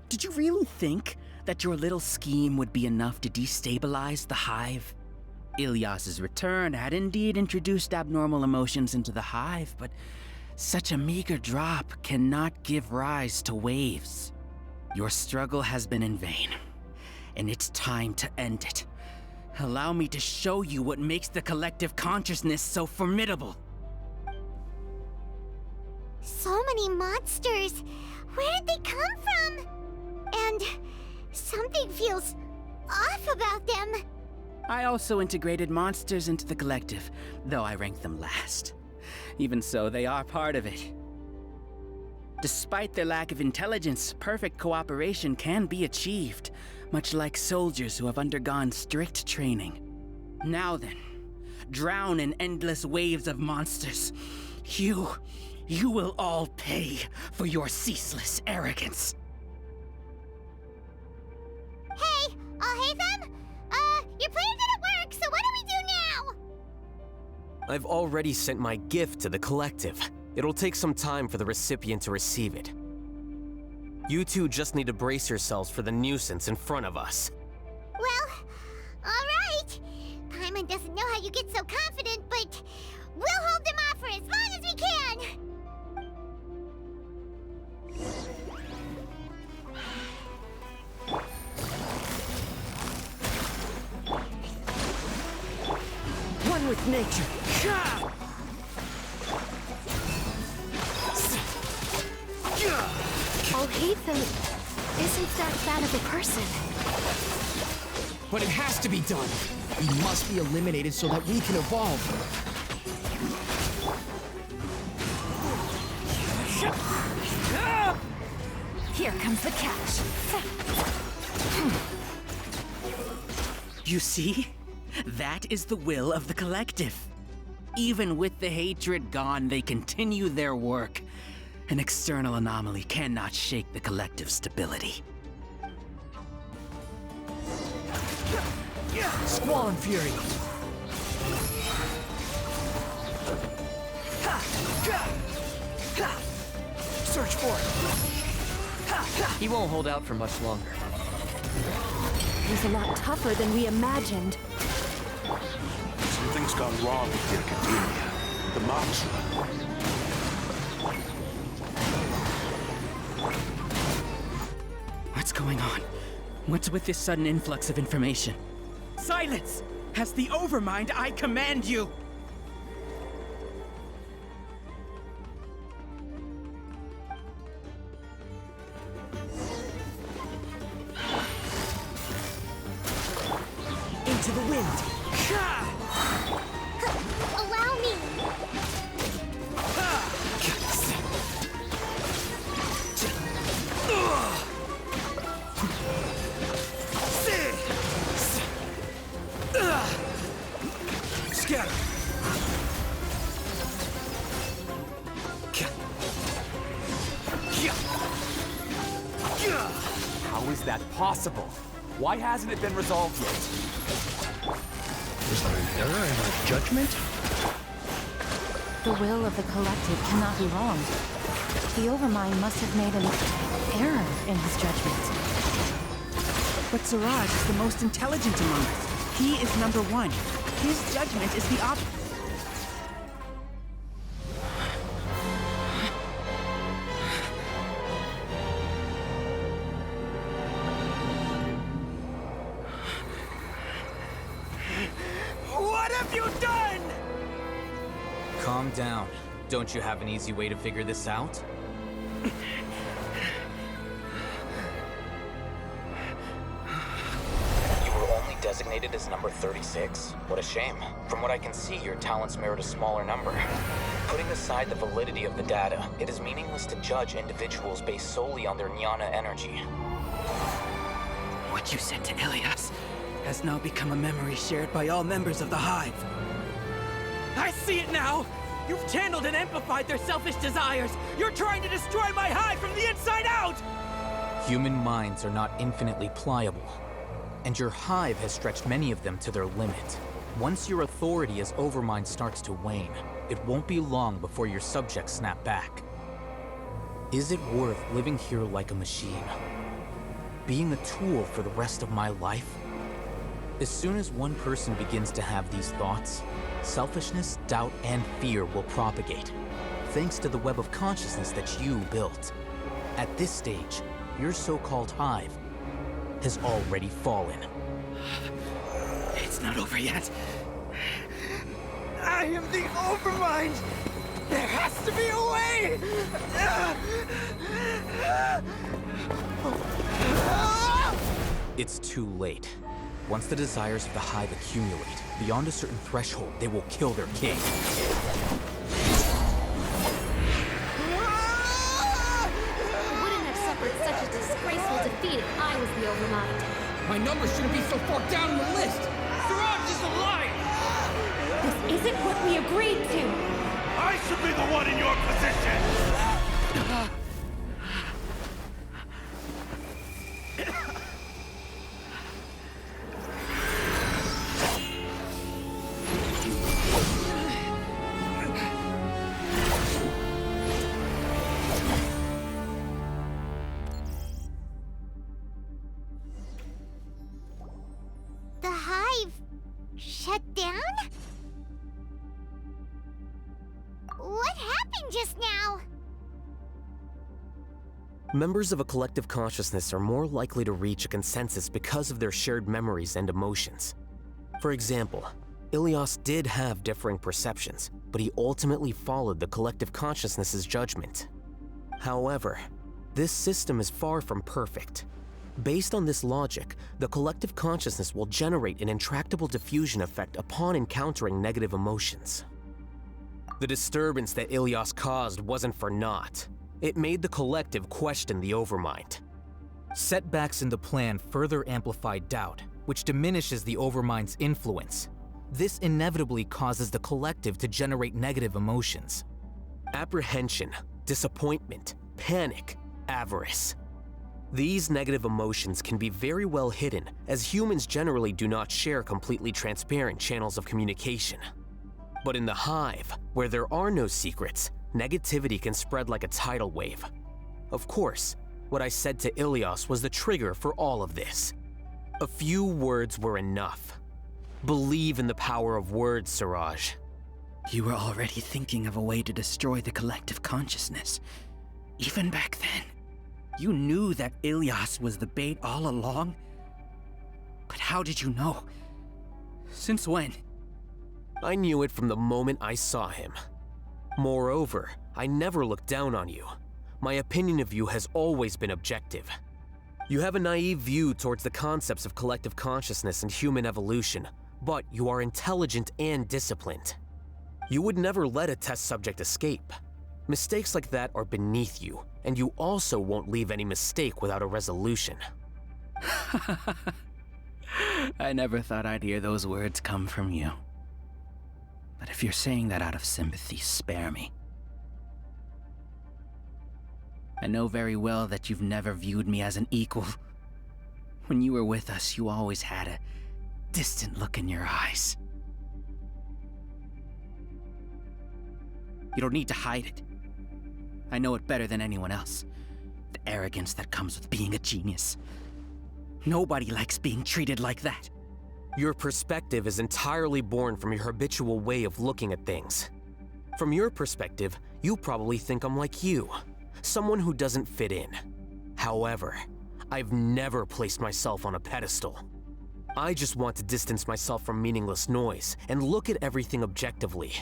Did you really think that your little scheme would be enough to destabilize the Hive? Ilyas's return had indeed introduced abnormal emotions into the Hive, but such a meager drop cannot give rise to waves. Your struggle has been in vain, and it's time to end it. Allow me to show you what makes the collective consciousness so formidable. So many monsters. Where did they come from? And something feels off about them. I also integrated monsters into the collective, though I ranked them last. Even so, they are part of it. Despite their lack of intelligence, perfect cooperation can be achieved, much like soldiers who have undergone strict training. Now then, drown in endless waves of monsters. You will all pay for your ceaseless arrogance. Hey, Alhaitham? Your plan didn't work, so what do we do now? I've already sent my gift to the collective. It'll take some time for the recipient to receive it. You two just need to brace yourselves for the nuisance in front of us. Well, alright. Paimon doesn't know how you get so confident, but we'll hold them off for as long as we can. One with nature. Alhaitham isn't that bad of a person. But it has to be done. He must be eliminated so that we can evolve. Here comes the catch. You see? That is the will of the collective. Even with the hatred gone, they continue their work. An external anomaly cannot shake the collective's stability. Squall and Fury. Search for it. He won't hold out for much longer. He's a lot tougher than we imagined. Something's gone wrong with the Academia. The Mantra. What's going on? What's with this sudden influx of information? Silence! As the Overmind, I command you! Into the wind. Allow me. Scatter. How is that possible? Why hasn't it been resolved yet? Is there an error in our judgment? The will of the collective cannot be wrong. The Overmind must have made an error in his judgment. But Siraj is the most intelligent among us. He is number one. His judgment is the opposite. What have you done? Calm down. Don't you have an easy way to figure this out? You were only designated as number 36? What a shame. From what I can see, your talents merit a smaller number. Putting aside the validity of the data, it is meaningless to judge individuals based solely on their jnana energy. What you said to Ilyas has now become a memory shared by all members of the Hive. I see it now! You've channeled and amplified their selfish desires! You're trying to destroy my hive from the inside out! Human minds are not infinitely pliable, and your hive has stretched many of them to their limit. Once your authority as Overmind starts to wane, it won't be long before your subjects snap back. Is it worth living here like a machine? Being a tool for the rest of my life? As soon as one person begins to have these thoughts, selfishness, doubt, and fear will propagate, thanks to the web of consciousness that you built. At this stage, your so-called hive has already fallen. It's not over yet. I am the Overmind! There has to be a way! It's too late. Once the desires of the hive accumulate, beyond a certain threshold, they will kill their king. I wouldn't have suffered such a disgraceful defeat if I was the Overmind. My number shouldn't be so far down the list! Siraj is a liar! This isn't what we agreed to! I should be the one in your position! The hive shut down? What happened just now? Members of a collective consciousness are more likely to reach a consensus because of their shared memories and emotions. For example, Ilias did have differing perceptions, but he ultimately followed the collective consciousness's judgment. However, this system is far from perfect. Based on this logic, the collective consciousness will generate an intractable diffusion effect upon encountering negative emotions. The disturbance that Ilias caused wasn't for naught. It made the collective question the Overmind. Setbacks in the plan further amplify doubt, which diminishes the Overmind's influence. This inevitably causes the collective to generate negative emotions. Apprehension, disappointment, panic, avarice. These negative emotions can be very well hidden, as humans generally do not share completely transparent channels of communication. But in the hive, where there are no secrets, negativity can spread like a tidal wave. Of course, what I said to Ilias was the trigger for all of this. A few words were enough. Believe in the power of words, Siraj. You were already thinking of a way to destroy the collective consciousness. Even back then, you knew that Ilias was the bait all along. But how did you know? Since when? I knew it from the moment I saw him. Moreover, I never looked down on you. My opinion of you has always been objective. You have a naive view towards the concepts of collective consciousness and human evolution, but you are intelligent and disciplined. You would never let a test subject escape. Mistakes like that are beneath you, and you also won't leave any mistake without a resolution. I never thought I'd hear those words come from you. But if you're saying that out of sympathy, spare me. I know very well that you've never viewed me as an equal. When you were with us, you always had a distant look in your eyes. You don't need to hide it. I know it better than anyone else. The arrogance that comes with being a genius. Nobody likes being treated like that. Your perspective is entirely born from your habitual way of looking at things. From your perspective, you probably think I'm like you, someone who doesn't fit in. However, I've never placed myself on a pedestal. I just want to distance myself from meaningless noise and look at everything objectively.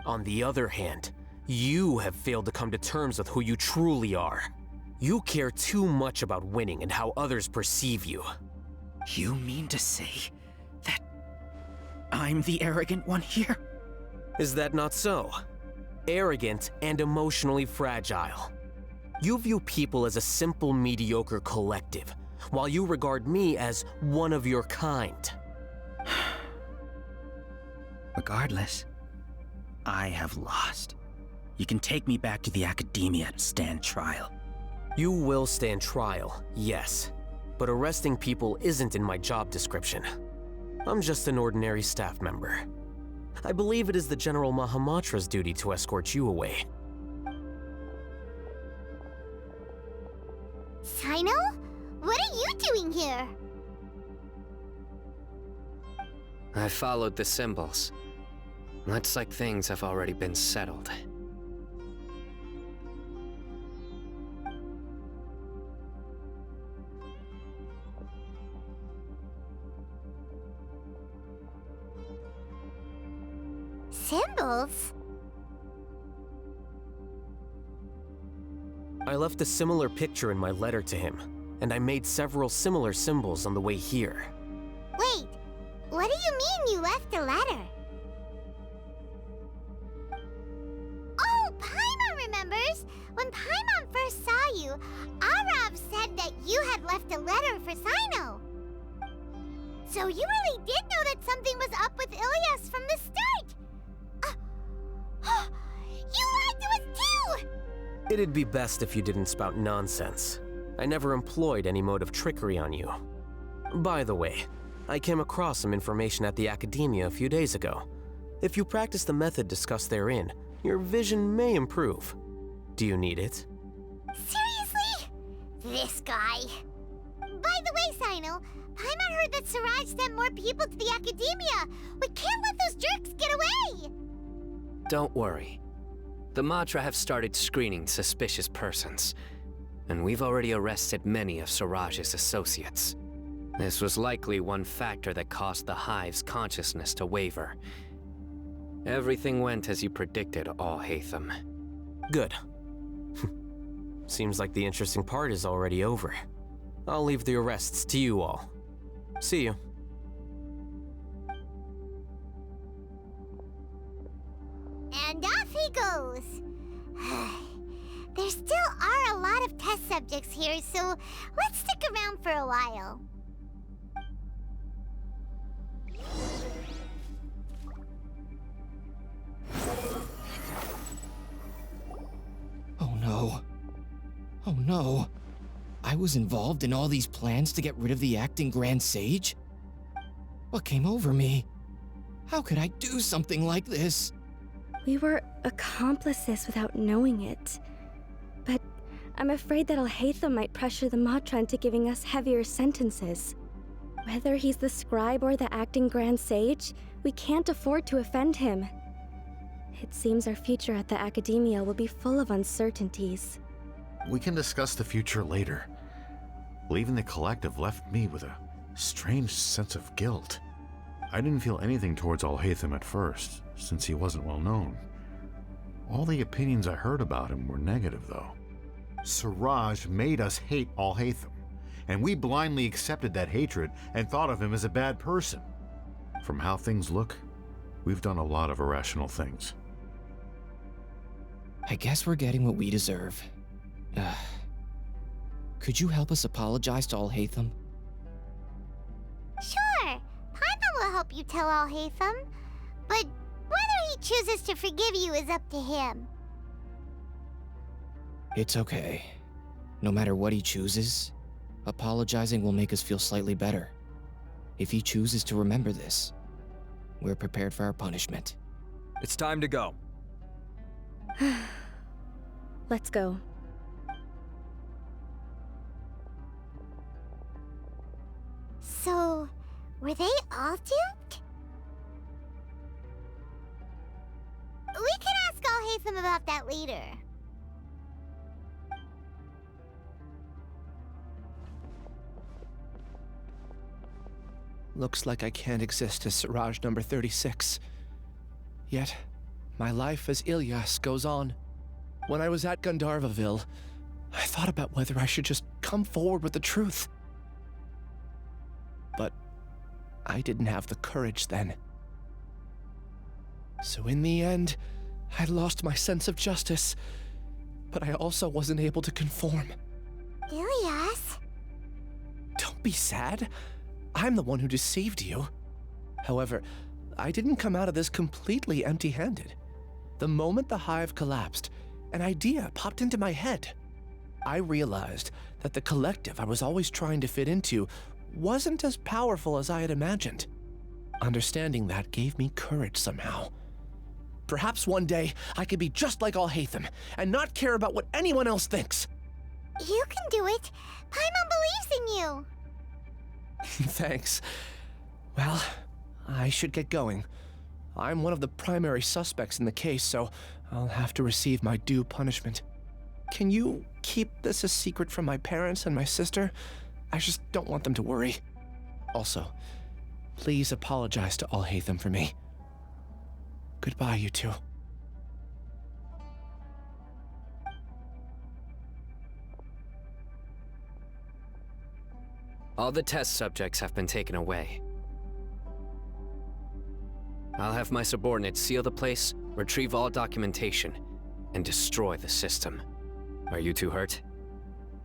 On the other hand, you have failed to come to terms with who you truly are. You care too much about winning and how others perceive you. You mean to say that I'm the arrogant one here? Is that not so? Arrogant and emotionally fragile. You view people as a simple, mediocre collective, while you regard me as one of your kind. Regardless, I have lost. You can take me back to the Academia to stand trial. You will stand trial, yes. But arresting people isn't in my job description. I'm just an ordinary staff member. I believe it is the General Mahamatra's duty to escort you away. Sino? What are you doing here? I followed the symbols. Looks like things have already been settled. Symbols? I left a similar picture in my letter to him, and I made several similar symbols on the way here. Wait, what do you mean you left a letter? Oh, Paimon remembers! When Paimon first saw you, Arav said that you had left a letter for Sino. So you really did know that something was up with Ilyas from the start! You lied to us too! It'd be best if you didn't spout nonsense. I never employed any mode of trickery on you. By the way, I came across some information at the Academia a few days ago. If you practice the method discussed therein, your vision may improve. Do you need it? Seriously? This guy. By the way, Sino, Paimon heard that Siraj sent more people to the Academia. We can't let those jerks get away! Don't worry. The Matra have started screening suspicious persons, and we've already arrested many of Siraj's associates. This was likely one factor that caused the Hive's consciousness to waver. Everything went as you predicted, Alhaitham. Good. Seems like the interesting part is already over. I'll leave the arrests to you all. See you. And off he goes. There still are a lot of test subjects here, so let's stick around for a while. Oh no. Oh no. I was involved in all these plans to get rid of the acting Grand Sage? What came over me? How could I do something like this? We were accomplices without knowing it. But I'm afraid that Alhaitham might pressure the Matra into giving us heavier sentences. Whether he's the scribe or the acting Grand Sage, we can't afford to offend him. It seems our future at the Academia will be full of uncertainties. We can discuss the future later. Leaving the collective left me with a strange sense of guilt. I didn't feel anything towards Alhaitham at first, since he wasn't well known. All the opinions I heard about him were negative, though. Siraj made us hate Alhaitham, and we blindly accepted that hatred and thought of him as a bad person. From how things look, we've done a lot of irrational things. I guess we're getting what we deserve. Could you help us apologize to Alhaitham? Sure, Paimon will help you tell Alhaitham, but whether he chooses to forgive you is up to him. It's okay. No matter what he chooses, apologizing will make us feel slightly better. If he chooses to remember this, we're prepared for our punishment. It's time to go. Let's go. So, were they all duped? We can ask Alhaitham about that later. Looks like I can't exist as Siraj number 36. Yet, my life as Ilyas goes on. When I was at Gandharvaville, I thought about whether I should just come forward with the truth. But I didn't have the courage then. So in the end, I lost my sense of justice, but I also wasn't able to conform. Ilyas? Don't be sad. I'm the one who deceived you. However, I didn't come out of this completely empty-handed. The moment the hive collapsed, an idea popped into my head. I realized that the collective I was always trying to fit into wasn't as powerful as I had imagined. Understanding that gave me courage somehow. Perhaps one day I could be just like Alhaitham and not care about what anyone else thinks. You can do it. Paimon believes in you. Thanks. Well, I should get going. I'm one of the primary suspects in the case, so I'll have to receive my due punishment. Can you keep this a secret from my parents and my sister? I just don't want them to worry. Also, please apologize to Alhaitham for me. Goodbye, you two. All the test subjects have been taken away. I'll have my subordinates seal the place, retrieve all documentation, and destroy the system. Are you two hurt?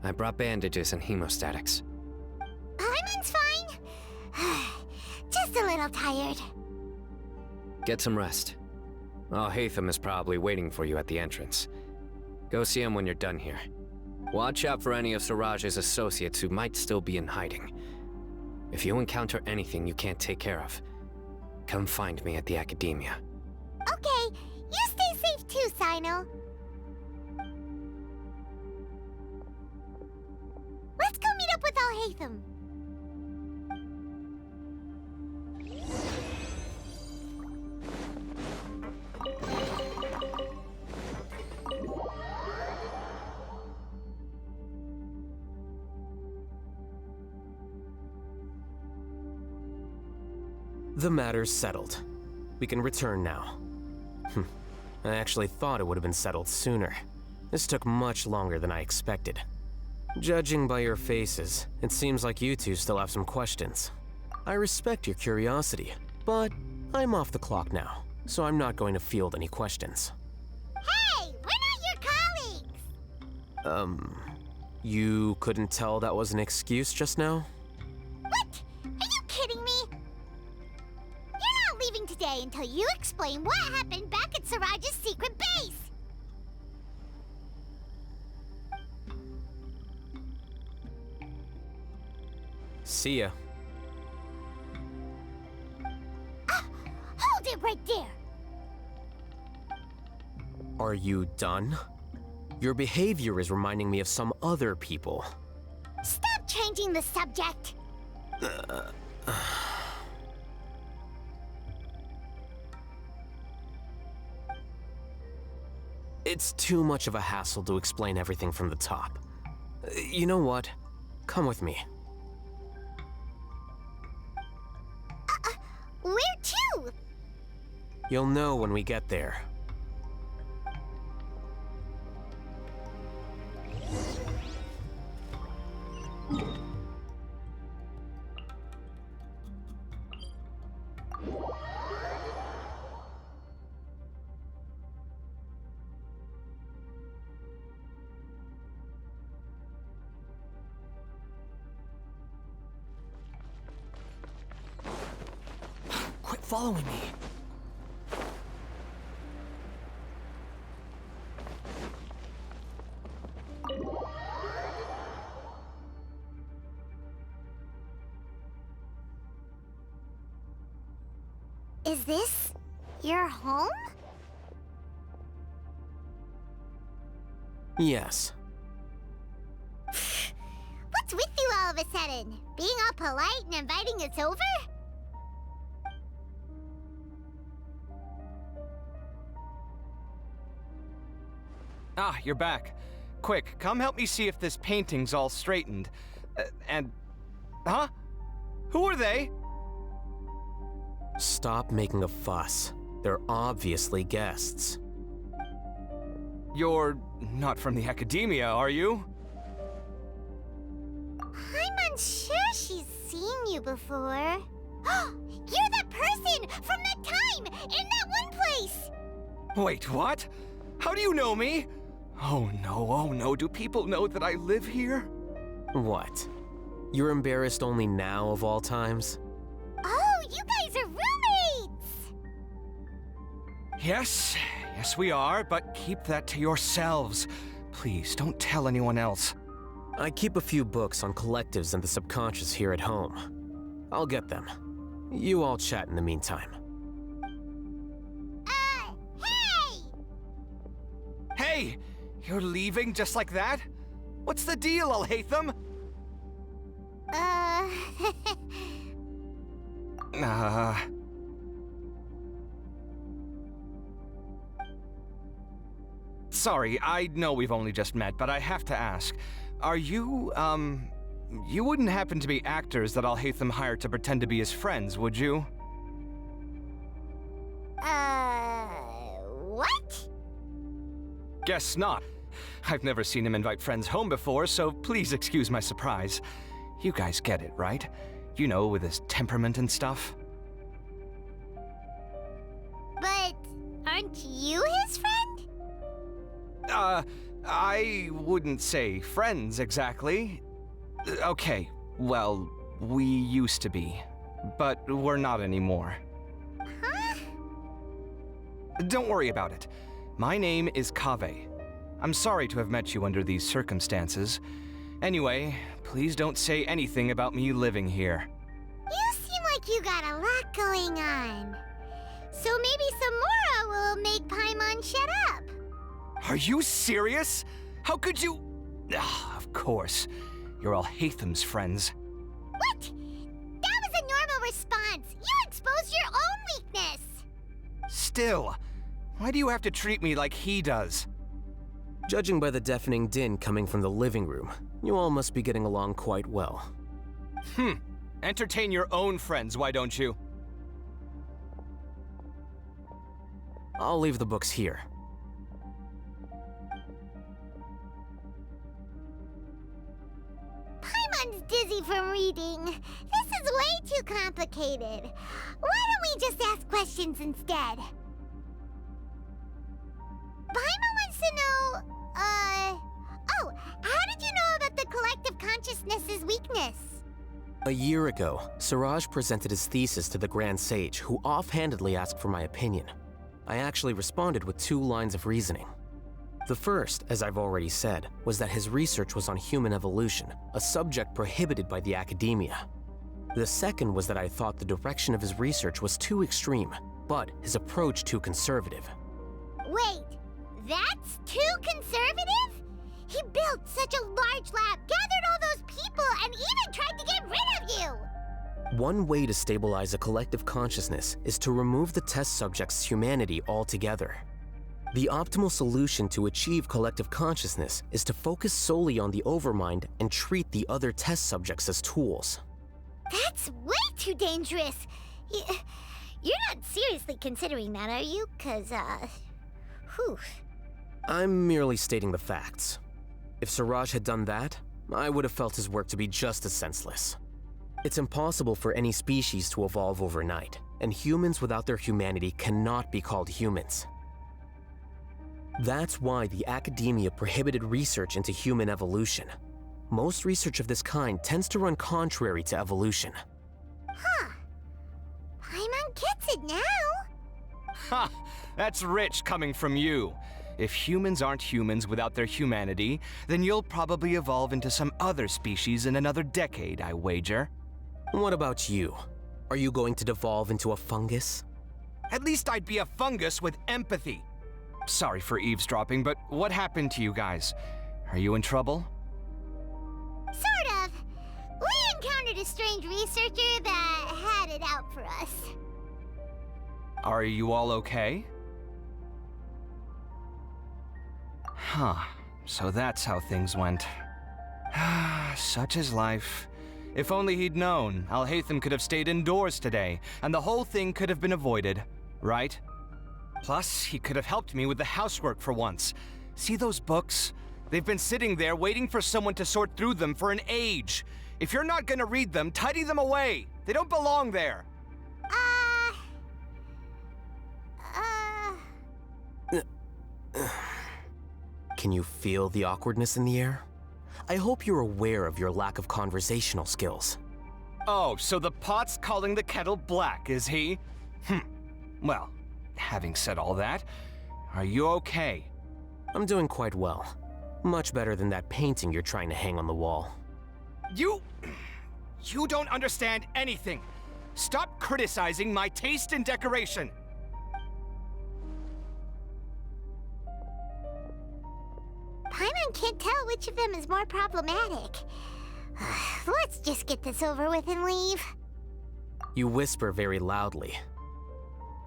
I brought bandages and hemostatics. Paimon's fine. Just a little tired. Get some rest. Alhaitham is probably waiting for you at the entrance. Go see him when you're done here. Watch out for any of Siraj's associates who might still be in hiding. If you encounter anything you can't take care of, come find me at the Academia. Okay, you stay safe too, Sino. Let's go meet up with Alhaitham. The matter's settled. We can return now. I actually thought it would have been settled sooner. This took much longer than I expected. Judging by your faces, it seems like you two still have some questions. I respect your curiosity, but I'm off the clock now, so I'm not going to field any questions. Hey, we're not your colleagues! You couldn't tell that was an excuse just now? What? Are you kidding me? You're not leaving today until you explain what happened back at Siraj's secret base! See ya. Hold it right there! Are you done? Your behavior is reminding me of some other people. Stop changing the subject! It's too much of a hassle to explain everything from the top. You know what? Come with me. Where to? You'll know when we get there. Quit following me. Is this your home? Yes. What's with you all of a sudden? Being all polite and inviting us over? Ah, you're back. Quick, come help me see if this painting's all straightened. Huh? Who are they? Stop making a fuss. They're obviously guests. You're not from the Academia, are you? I'm unsure she's seen you before. You're that person from that time in that one place! Wait, what? How do you know me? Oh no, do people know that I live here? What? You're embarrassed only now of all times? Oh, you guys are roommates! Yes, we are, but keep that to yourselves. Please, don't tell anyone else. I keep a few books on collectives and the subconscious here at home. I'll get them. You all chat in the meantime. Hey! You're leaving just like that? What's the deal, Alhaitham? Sorry, I know we've only just met, but I have to ask. Are you, you wouldn't happen to be actors that Alhaitham hired to pretend to be his friends, would you? What? Guess not. I've never seen him invite friends home before, so please excuse my surprise. You guys get it, right? You know, with his temperament and stuff. But aren't you his friend? I wouldn't say friends exactly. Okay, well, we used to be, but we're not anymore. Huh? Don't worry about it. My name is Kaveh. I'm sorry to have met you under these circumstances. Anyway, please don't say anything about me living here. You seem like you got a lot going on. So maybe Samora will make Paimon shut up. Are you serious? How could you? Of course. You're Alhaitham's friends. What? That was a normal response. You exposed your own weakness. Still, why do you have to treat me like he does? Judging by the deafening din coming from the living room, you all must be getting along quite well. Entertain your own friends, why don't you? I'll leave the books here. Paimon's dizzy from reading. This is way too complicated. Why don't we just ask questions instead? Paimon wants to know, oh, how did you know about the collective consciousness's weakness? A year ago, Siraj presented his thesis to the Grand Sage, who offhandedly asked for my opinion. I actually responded with 2 lines of reasoning. The first, as I've already said, was that his research was on human evolution, a subject prohibited by the academia. The second was that I thought the direction of his research was too extreme, but his approach too conservative. Wait, that's too conservative? He built such a large lab, gathered all those people, and even tried to get rid of you! One way to stabilize a collective consciousness is to remove the test subject's humanity altogether. The optimal solution to achieve collective consciousness is to focus solely on the overmind and treat the other test subjects as tools. That's way too dangerous! You're not seriously considering that, are you? 'Cause, whew. I'm merely stating the facts. If Siraj had done that, I would have felt his work to be just as senseless. It's impossible for any species to evolve overnight, and humans without their humanity cannot be called humans. That's why the academia prohibited research into human evolution. Most research of this kind tends to run contrary to evolution. Huh. Paimon gets it now. Ha! That's rich coming from you. If humans aren't humans without their humanity, then you'll probably evolve into some other species in another decade, I wager. What about you? Are you going to devolve into a fungus? At least I'd be a fungus with empathy. Sorry for eavesdropping, but what happened to you guys? Are you in trouble? Sort of. We encountered a strange researcher that had it out for us. Are you all okay? Huh. So that's how things went. Such is life. If only he'd known, Alhaitham could have stayed indoors today, and the whole thing could have been avoided, right? Plus, he could have helped me with the housework for once. See those books? They've been sitting there waiting for someone to sort through them for an age. If you're not gonna read them, tidy them away. They don't belong there. Can you feel the awkwardness in the air? I hope you're aware of your lack of conversational skills. Oh, so the pot's calling the kettle black, is he? Well, having said all that, Are you okay? I'm doing quite well. Much better than that painting you're trying to hang on the wall. You don't understand anything. Stop criticizing my taste in decoration. Paimon can't tell which of them is more problematic. Let's just get this over with and leave. You whisper very loudly.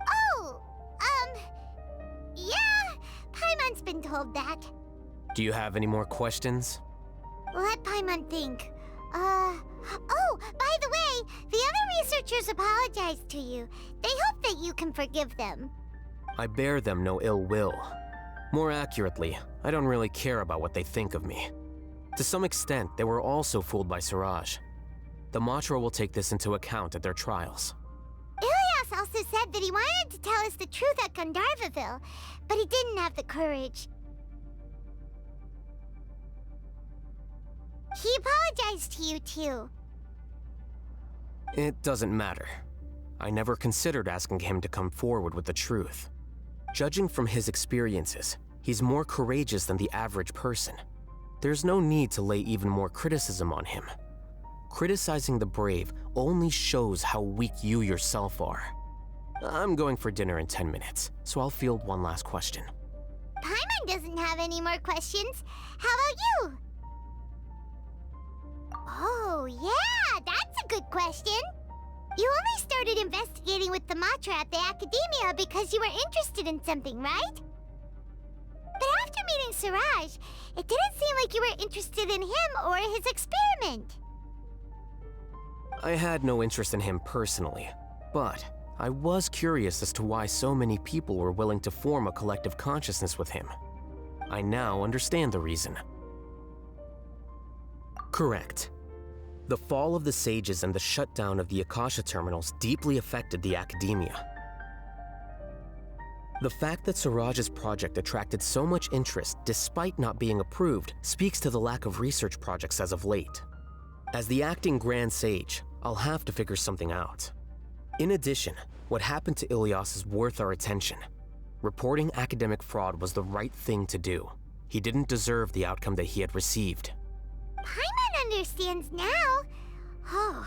Oh, yeah, Paimon's been told that. Do you have any more questions? Let Paimon think. Oh, by the way, the other researchers apologized to you. They hope that you can forgive them. I bear them no ill will. More accurately, I don't really care about what they think of me. To some extent, they were also fooled by Siraj. The Matra will take this into account at their trials. Ilias also said that he wanted to tell us the truth at Gandharvaville, but he didn't have the courage. He apologized to you, too. It doesn't matter. I never considered asking him to come forward with the truth. Judging from his experiences, he's more courageous than the average person. There's no need to lay even more criticism on him. Criticizing the brave only shows how weak you yourself are. I'm going for dinner in 10 minutes, so I'll field one last question. Paimon doesn't have any more questions. How about you? Oh, yeah, that's a good question. You only started investigating with the Matra at the Academia because you were interested in something, right? But after meeting Siraj, it didn't seem like you were interested in him or his experiment. I had no interest in him personally, but I was curious as to why so many people were willing to form a collective consciousness with him. I now understand the reason. Correct. The fall of the sages and the shutdown of the Akasha terminals deeply affected the Academia. The fact that Siraj's project attracted so much interest despite not being approved speaks to the lack of research projects as of late. As the acting Grand Sage, I'll have to figure something out. In addition, what happened to Ilias is worth our attention. Reporting academic fraud was the right thing to do. He didn't deserve the outcome that he had received. Paimon understands now. Oh,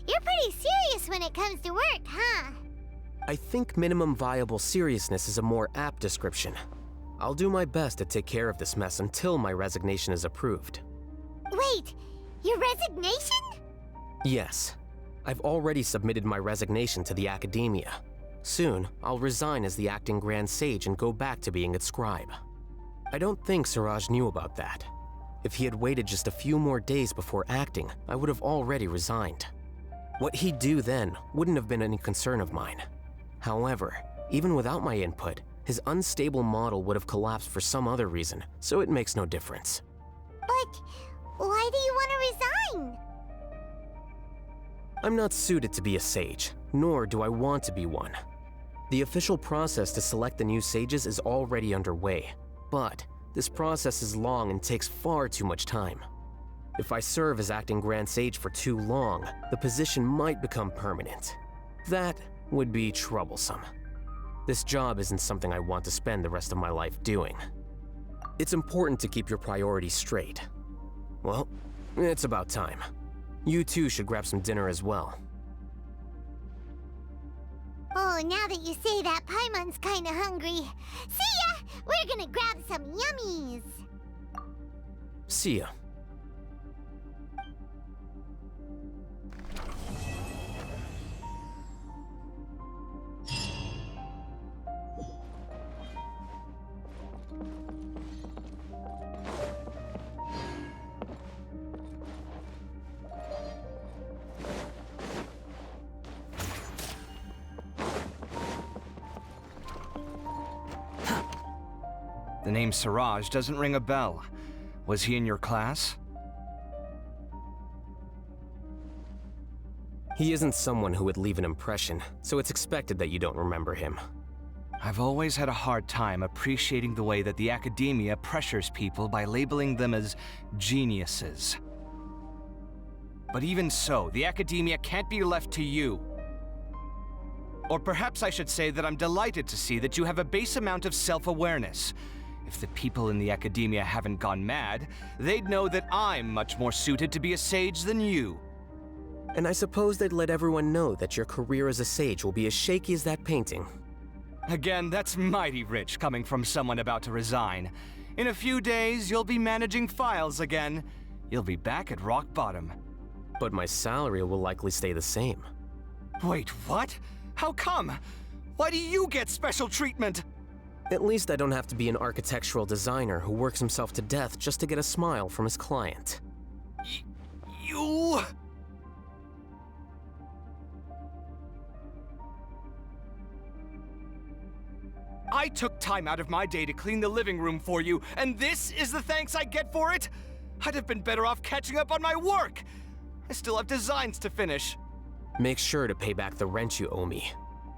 you're pretty serious when it comes to work, huh? I think minimum viable seriousness is a more apt description. I'll do my best to take care of this mess until my resignation is approved. Wait, your resignation? Yes. I've already submitted my resignation to the Academia. Soon, I'll resign as the acting Grand Sage and go back to being its scribe. I don't think Siraj knew about that. If he had waited just a few more days before acting, I would have already resigned. What he'd do then wouldn't have been any concern of mine. However, even without my input, his unstable model would have collapsed for some other reason, so it makes no difference. But why do you want to resign? I'm not suited to be a sage, nor do I want to be one. The official process to select the new sages is already underway, but this process is long and takes far too much time. If I serve as acting Grand Sage for too long, the position might become permanent. That would be troublesome. This job isn't something I want to spend the rest of my life doing. It's important to keep your priorities straight. Well, it's about time. You two should grab some dinner as well. Oh, now that you say that, Paimon's kinda hungry. See ya! We're gonna grab some yummies! See ya. The name Siraj doesn't ring a bell. Was he in your class? He isn't someone who would leave an impression, so it's expected that you don't remember him. I've always had a hard time appreciating the way that the Academia pressures people by labeling them as geniuses. But even so, the Academia can't be left to you. Or perhaps I should say that I'm delighted to see that you have a base amount of self-awareness. If the people in the academia haven't gone mad, they'd know that I'm much more suited to be a sage than you. And I suppose they'd let everyone know that your career as a sage will be as shaky as that painting. Again, that's mighty rich coming from someone about to resign. In a few days, you'll be managing files again. You'll be back at rock bottom. But my salary will likely stay the same. Wait, what? How come? Why do you get special treatment? At least I don't have to be an architectural designer who works himself to death just to get a smile from his client. You... I took time out of my day to clean the living room for you, and this is the thanks I get for it? I'd have been better off catching up on my work. I still have designs to finish. Make sure to pay back the rent you owe me.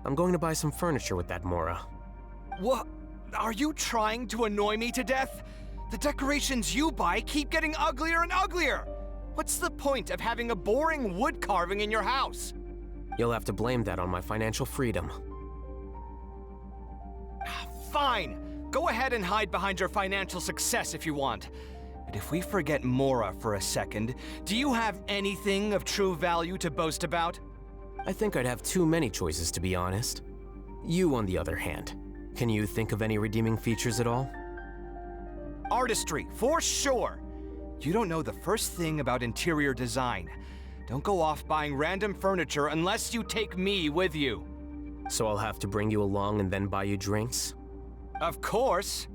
I'm going to buy some furniture with that Mora. What? Are you trying to annoy me to death? The decorations you buy keep getting uglier and uglier. What's the point of having a boring wood carving in your house? You'll have to blame that on my financial freedom. Fine. Go ahead and hide behind your financial success if you want. But if we forget Mora for a second, do you have anything of true value to boast about? I think I'd have too many choices, to be honest. You, on the other hand, can you think of any redeeming features at all? Artistry, for sure. You don't know the first thing about interior design. Don't go off buying random furniture unless you take me with you. So I'll have to bring you along and then buy you drinks? Of course.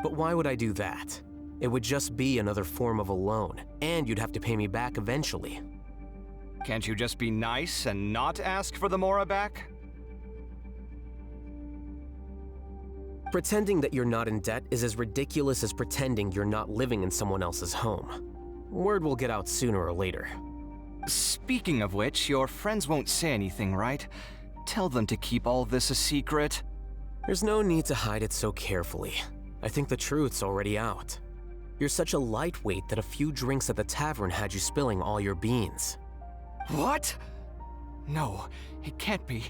But why would I do that? It would just be another form of a loan, and you'd have to pay me back eventually. Can't you just be nice and not ask for the Mora back? Pretending that you're not in debt is as ridiculous as pretending you're not living in someone else's home. Word will get out sooner or later. Speaking of which, your friends won't say anything, right? Tell them to keep all this a secret. There's no need to hide it so carefully. I think the truth's already out. You're such a lightweight that a few drinks at the tavern had you spilling all your beans. What? No, it can't be.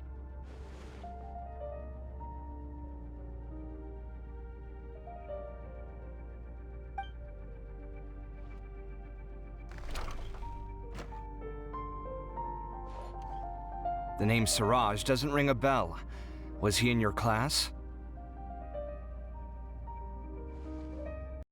The name Siraj doesn't ring a bell. Was he in your class?